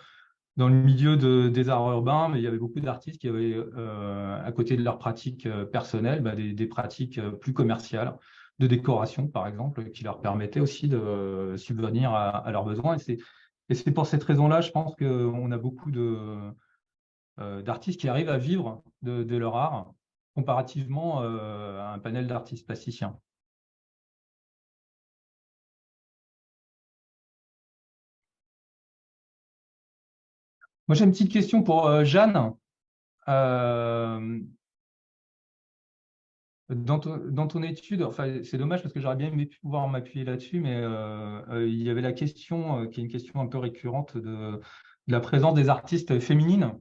milieu des arts urbains, mais il y avait beaucoup d'artistes qui avaient, à côté de leurs pratiques personnelles, des pratiques plus commerciales, de décoration, par exemple, qui leur permettaient aussi de subvenir à leurs besoins. Et c'est pour cette raison-là, je pense qu'on a beaucoup d'artistes qui arrivent à vivre de leur art, comparativement à un panel d'artistes plasticiens. Moi, j'ai une petite question pour Jeanne. Dans ton étude, enfin, c'est dommage parce que j'aurais bien aimé pouvoir m'appuyer là-dessus, mais il y avait la question, qui est une question un peu récurrente, de la présence des artistes féminines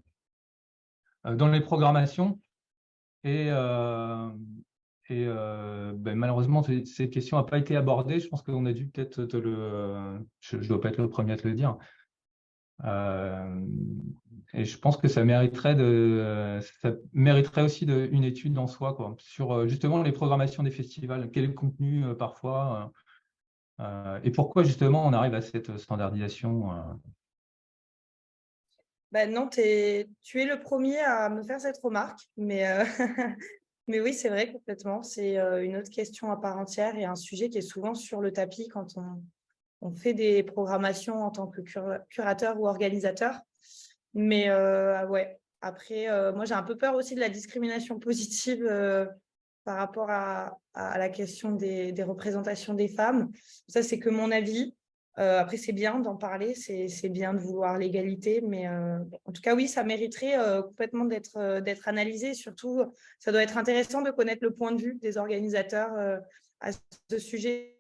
dans les programmations. Et malheureusement, cette question n'a pas été abordée. Je pense qu'on a dû peut-être je ne dois pas être le premier à te le dire. Et je pense que ça mériterait aussi une étude en soi, quoi, sur justement les programmations des festivals, quel est le contenu parfois, et pourquoi justement on arrive à cette standardisation. Non, tu es le premier à me faire cette remarque, mais, mais oui, c'est vrai complètement. C'est une autre question à part entière et un sujet qui est souvent sur le tapis quand on fait des programmations en tant que curateur ou organisateur. Mais ouais, après, moi, j'ai un peu peur aussi de la discrimination positive par rapport à la question des représentations des femmes. Ça, c'est que mon avis. Après, c'est bien d'en parler, c'est bien de vouloir l'égalité, mais en tout cas, oui, ça mériterait complètement d'être analysé. Surtout, ça doit être intéressant de connaître le point de vue des organisateurs à ce sujet.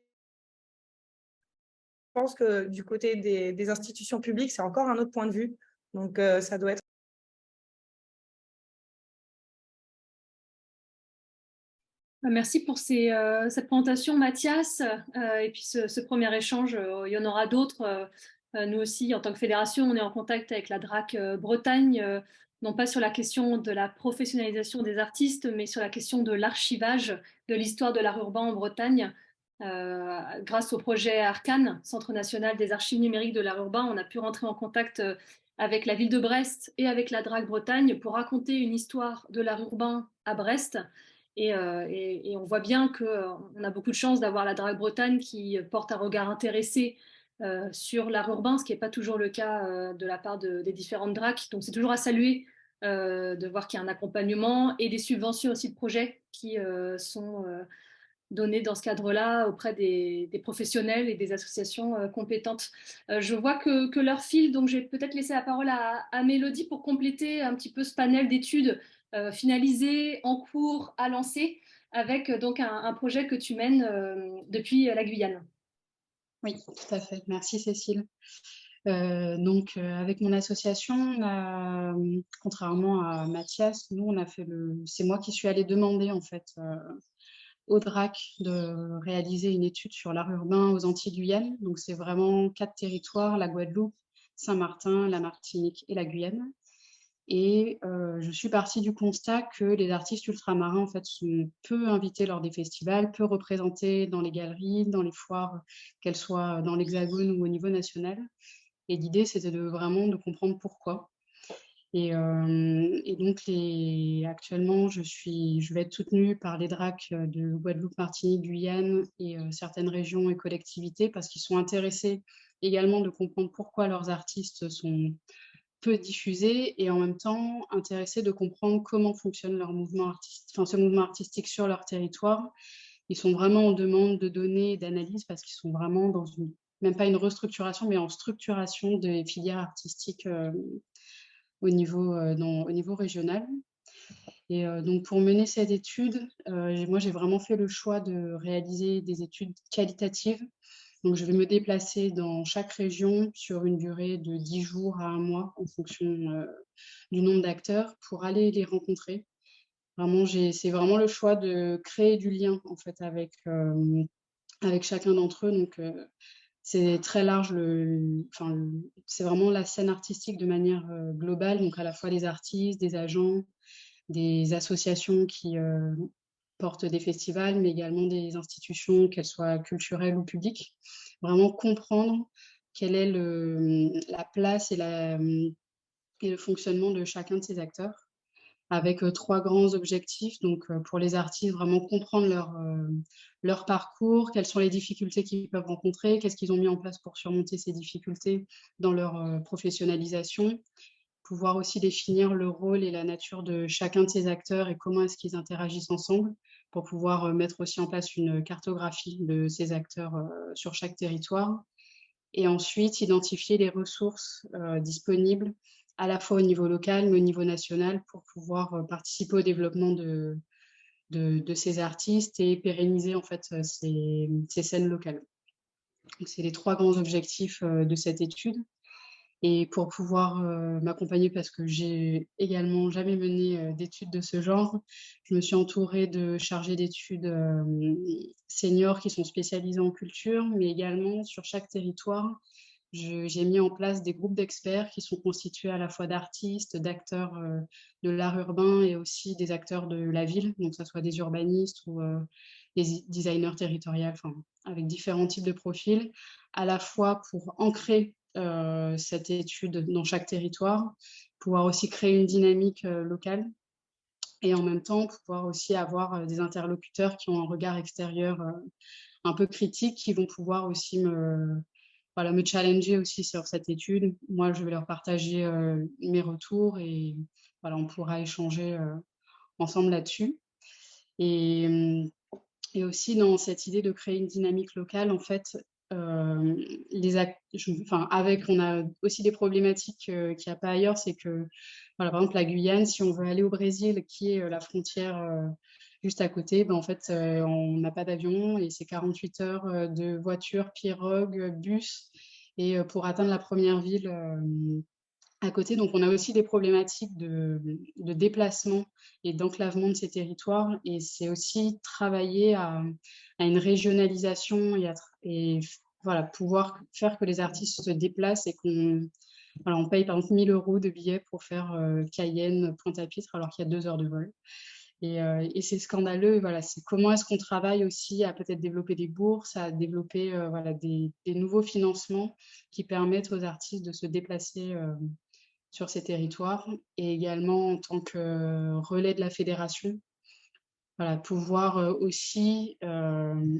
pense que du côté des institutions publiques, c'est encore un autre point de vue. Donc, ça doit être… Merci pour cette présentation, Mathias, et puis ce premier échange. Il y en aura d'autres. Nous aussi, en tant que fédération, on est en contact avec la DRAC Bretagne, non pas sur la question de la professionnalisation des artistes, mais sur la question de l'archivage de l'histoire de l'art urbain en Bretagne. Grâce au projet Arcane, Centre national des archives numériques de l'art urbain, on a pu rentrer en contact avec la ville de Brest et avec la DRAC Bretagne pour raconter une histoire de l'art urbain à Brest. Et on voit bien qu'on a beaucoup de chance d'avoir la DRAC Bretagne qui porte un regard intéressé sur l'art urbain, ce qui n'est pas toujours le cas de la part des différentes DRAC. Donc c'est toujours à saluer de voir qu'il y a un accompagnement et des subventions aussi de projets qui sont données dans ce cadre-là auprès des professionnels et des associations compétentes. Je vois que l'heure file, donc je vais peut-être laisser la parole à Mélodie pour compléter un petit peu ce panel d'études finalisé, en cours, à lancer, avec donc un projet que tu mènes depuis la Guyane. Oui, tout à fait. Merci Cécile. Avec mon association, contrairement à Mathias, nous on a fait c'est moi qui suis allée demander en fait au DRAC de réaliser une étude sur l'art urbain aux Antilles-Guyane. Donc c'est vraiment 4 territoires, la Guadeloupe, Saint-Martin, la Martinique et la Guyane. Et je suis partie du constat que les artistes ultramarins en fait, sont peu invités lors des festivals, peu représentés dans les galeries, dans les foires, qu'elles soient dans l'Hexagone ou au niveau national. Et l'idée, c'était vraiment de comprendre pourquoi. Et donc, actuellement, je vais être soutenue par les DRAC de Guadeloupe, Martinique, Guyane et certaines régions et collectivités parce qu'ils sont intéressés également de comprendre pourquoi leurs artistes sont peu diffusés et en même temps intéressés de comprendre comment fonctionne leur mouvement ce mouvement artistique sur leur territoire. Ils sont vraiment en demande de données et d'analyses parce qu'ils sont vraiment dans même pas une restructuration, mais en structuration des filières artistiques au niveau régional. Et donc, pour mener cette étude, moi, j'ai vraiment fait le choix de réaliser des études qualitatives. Donc, je vais me déplacer dans chaque région sur une durée de 10 jours à 1 mois en fonction du nombre d'acteurs pour aller les rencontrer. Vraiment, c'est vraiment le choix de créer du lien en fait avec chacun d'entre eux. Donc, c'est très large. C'est vraiment la scène artistique de manière globale. Donc, à la fois des artistes, des agents, des associations qui portent des festivals, mais également des institutions, qu'elles soient culturelles ou publiques. Vraiment comprendre quelle est la place et le fonctionnement de chacun de ces acteurs, avec 3 grands objectifs. Donc, pour les artistes, vraiment comprendre leur parcours, quelles sont les difficultés qu'ils peuvent rencontrer, qu'est-ce qu'ils ont mis en place pour surmonter ces difficultés dans leur professionnalisation, pouvoir aussi définir le rôle et la nature de chacun de ces acteurs et comment est-ce qu'ils interagissent ensemble pour pouvoir mettre aussi en place une cartographie de ces acteurs sur chaque territoire. Et ensuite, identifier les ressources disponibles à la fois au niveau local, mais au niveau national pour pouvoir participer au développement de ces artistes et pérenniser en fait ces scènes locales. Donc, c'est les 3 grands objectifs de cette étude. Et pour pouvoir m'accompagner, parce que j'ai également jamais mené d'études de ce genre, je me suis entourée de chargés d'études seniors qui sont spécialisés en culture, mais également sur chaque territoire, j'ai mis en place des groupes d'experts qui sont constitués à la fois d'artistes, d'acteurs de l'art urbain et aussi des acteurs de la ville, donc que ce soit des urbanistes ou des designers territoriaux, avec différents types de profils, à la fois pour ancrer cette étude dans chaque territoire, pouvoir aussi créer une dynamique locale et en même temps pouvoir aussi avoir des interlocuteurs qui ont un regard extérieur un peu critique, qui vont pouvoir aussi me challenger aussi sur cette étude. Moi, je vais leur partager mes retours et voilà, on pourra échanger ensemble là-dessus. Et aussi dans cette idée de créer une dynamique locale, en fait, on a aussi des problématiques qu'il n'y a pas ailleurs, c'est que, voilà, par exemple, la Guyane, si on veut aller au Brésil, qui est la frontière juste à côté, ben, en fait, on n'a pas d'avion et c'est 48 heures de voiture, pirogue, bus. Et pour atteindre la première ville à côté, donc on a aussi des problématiques de déplacement et d'enclavement de ces territoires. Et c'est aussi travailler à une régionalisation et voilà, pouvoir faire que les artistes se déplacent et voilà, on paye par exemple 1 000 € de billets pour faire Cayenne, Pointe-à-Pitre, alors qu'il y a 2 heures de vol. Et c'est scandaleux. Voilà, c'est comment est-ce qu'on travaille aussi à peut-être développer des bourses, à développer voilà, des nouveaux financements qui permettent aux artistes de se déplacer sur ces territoires. Et également en tant que relais de la fédération, voilà, pouvoir aussi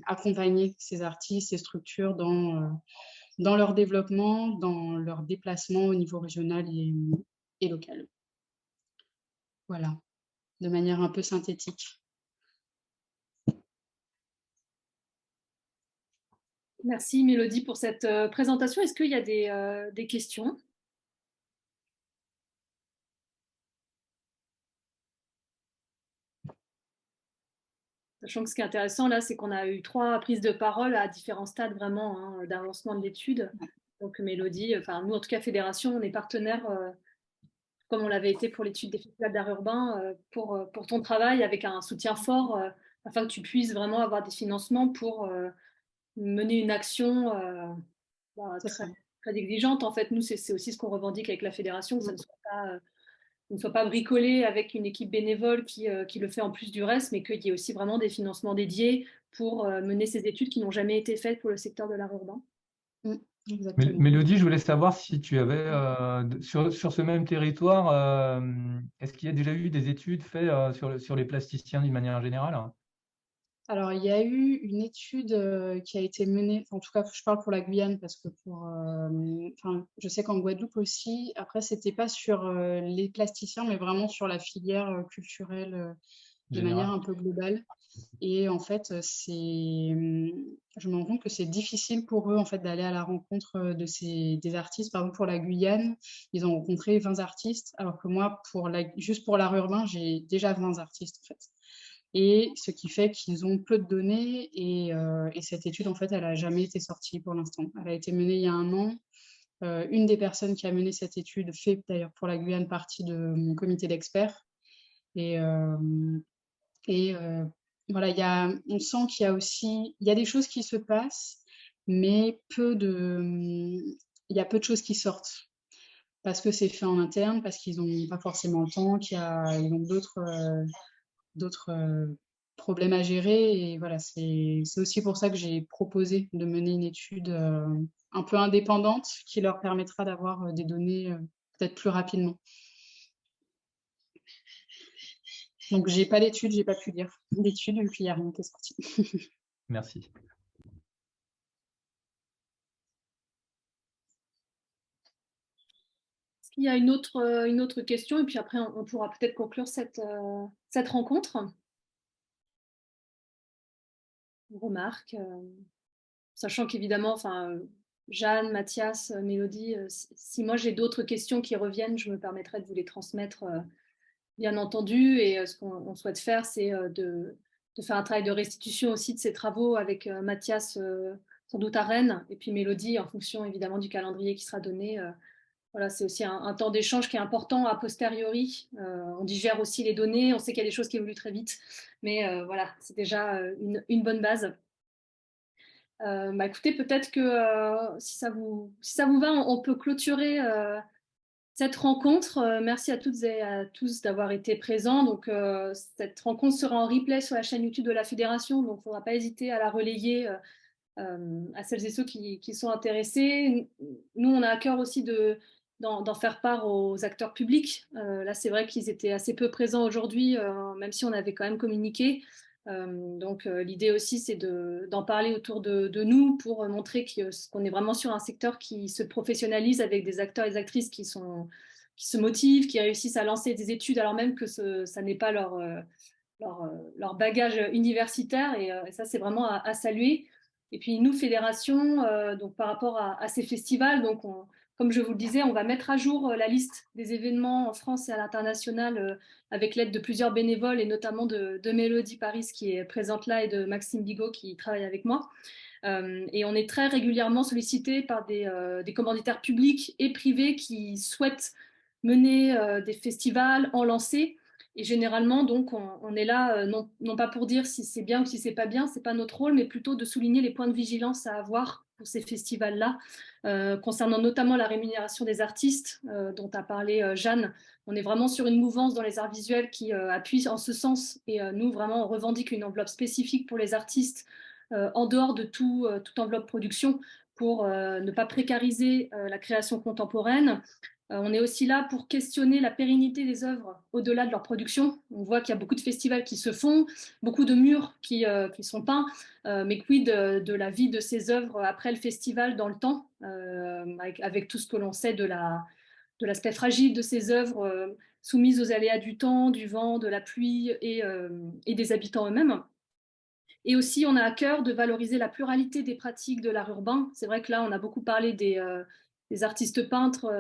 accompagner ces artistes, ces structures dans leur développement, dans leur déplacement au niveau régional et local. Voilà, de manière un peu synthétique. Merci Mélodie pour cette présentation. Est-ce qu'il y a des questions? Sachant que ce qui est intéressant là, c'est qu'on a eu 3 prises de parole à différents stades vraiment hein, d'avancement de l'étude. Donc Mélodie, enfin nous en tout cas Fédération, on est partenaire comme on l'avait été pour l'étude des festivals d'art urbain pour ton travail avec un soutien fort afin que tu puisses vraiment avoir des financements pour mener une action très, très exigeante. En fait, nous, c'est aussi ce qu'on revendique avec la fédération, que ça ne soit pas bricolé avec une équipe bénévole qui le fait en plus du reste, mais qu'il y ait aussi vraiment des financements dédiés pour mener ces études qui n'ont jamais été faites pour le secteur de l'art urbain. Exactement. Mélodie, je voulais savoir si tu avais, sur ce même territoire, est-ce qu'il y a déjà eu des études faites sur les plasticiens d'une manière générale? Alors, il y a eu une étude qui a été menée, en tout cas, je parle pour la Guyane parce que je sais qu'en Guadeloupe aussi, après, c'était pas sur les plasticiens, mais vraiment sur la filière culturelle de manière un peu globale. Et en fait, je me rends compte que c'est difficile pour eux en fait d'aller à la rencontre des artistes. Par exemple, pour la Guyane, ils ont rencontré 20 artistes, alors que moi, juste pour l'art urbain, j'ai déjà 20 artistes en fait. Et ce qui fait qu'ils ont peu de données et cette étude, en fait, elle n'a jamais été sortie pour l'instant. Elle a été menée il y a 1 an. Une des personnes qui a mené cette étude fait d'ailleurs pour la Guyane partie de mon comité d'experts. Et voilà, on sent qu'il y a aussi, il y a des choses qui se passent, mais il y a peu de choses qui sortent. Parce que c'est fait en interne, parce qu'ils n'ont pas forcément le temps, ils ont d'autres problèmes à gérer. Et voilà, c'est aussi pour ça que j'ai proposé de mener une étude un peu indépendante qui leur permettra d'avoir des données peut-être plus rapidement. Donc, j'ai pas d'études, j'ai pas pu lire d'études, et puis il n'y a rien qui est sorti. Merci. Est-ce qu'il y a une autre question? Et puis après, on pourra peut-être conclure cette rencontre. Une remarque, sachant qu'évidemment, enfin, Jeanne, Mathias, Mélodie, si moi j'ai d'autres questions qui reviennent, je me permettrai de vous les transmettre, bien entendu. Et ce qu'on souhaite faire, c'est de faire un travail de restitution aussi de ces travaux avec Mathias, sans doute à Rennes, et puis Mélodie, en fonction évidemment du calendrier qui sera donné. Voilà, c'est aussi un temps d'échange qui est important a posteriori. On digère aussi les données, on sait qu'il y a des choses qui évoluent très vite, mais voilà, c'est déjà une bonne base. Écoutez, peut-être que si ça vous va, on peut clôturer cette rencontre. Merci à toutes et à tous d'avoir été présents. Donc, cette rencontre sera en replay sur la chaîne YouTube de la Fédération, donc il ne faudra pas hésiter à la relayer à celles et ceux qui sont intéressés. Nous, on a à cœur aussi d'en faire part aux acteurs publics. Là, c'est vrai qu'ils étaient assez peu présents aujourd'hui, même si on avait quand même communiqué. Donc, l'idée aussi, c'est d'en parler autour de nous pour montrer qu'on est vraiment sur un secteur qui se professionnalise avec des acteurs et des actrices qui se motivent, qui réussissent à lancer des études alors même que ça n'est pas leur bagage universitaire. Et ça, c'est vraiment à saluer. Et puis nous, fédération, donc par rapport à ces festivals, donc comme je vous le disais, on va mettre à jour la liste des événements en France et à l'international avec l'aide de plusieurs bénévoles et notamment de Mélodie Paris qui est présente là et de Maxime Bigot qui travaille avec moi. Et on est très régulièrement sollicité par des commanditaires publics et privés qui souhaitent mener des festivals, en lancer. Et généralement, donc, on est là, non pas pour dire si c'est bien ou si c'est pas bien, c'est pas notre rôle, mais plutôt de souligner les points de vigilance à avoir pour ces festivals-là, concernant notamment la rémunération des artistes, dont a parlé Jeanne. On est vraiment sur une mouvance dans les arts visuels qui appuie en ce sens. Et nous, vraiment, on revendique une enveloppe spécifique pour les artistes, en dehors de toute enveloppe production, pour ne pas précariser la création contemporaine. On est aussi là pour questionner la pérennité des œuvres au-delà de leur production. On voit qu'il y a beaucoup de festivals qui se font, beaucoup de murs qui sont peints, mais quid de la vie de ces œuvres après le festival dans le temps, avec tout ce que l'on sait de l'aspect fragile de ces œuvres soumises aux aléas du temps, du vent, de la pluie et des habitants eux-mêmes. Et aussi, on a à cœur de valoriser la pluralité des pratiques de l'art urbain. C'est vrai que là, on a beaucoup parlé des artistes peintres.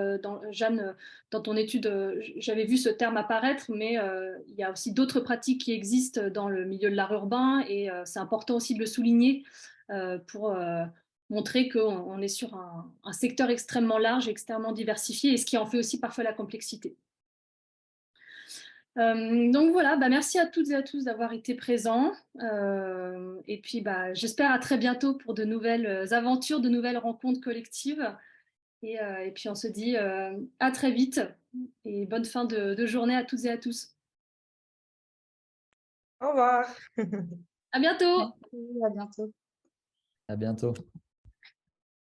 Jeanne, dans ton étude, j'avais vu ce terme apparaître, mais il y a aussi d'autres pratiques qui existent dans le milieu de l'art urbain et c'est important aussi de le souligner pour montrer qu'on est sur un secteur extrêmement large, extrêmement diversifié et ce qui en fait aussi parfois la complexité. Donc voilà, merci à toutes et à tous d'avoir été présents. Et puis j'espère à très bientôt pour de nouvelles aventures, de nouvelles rencontres collectives. Et puis on se dit à très vite et bonne fin de journée à toutes et à tous. Au revoir. À bientôt. Merci, à bientôt. À bientôt.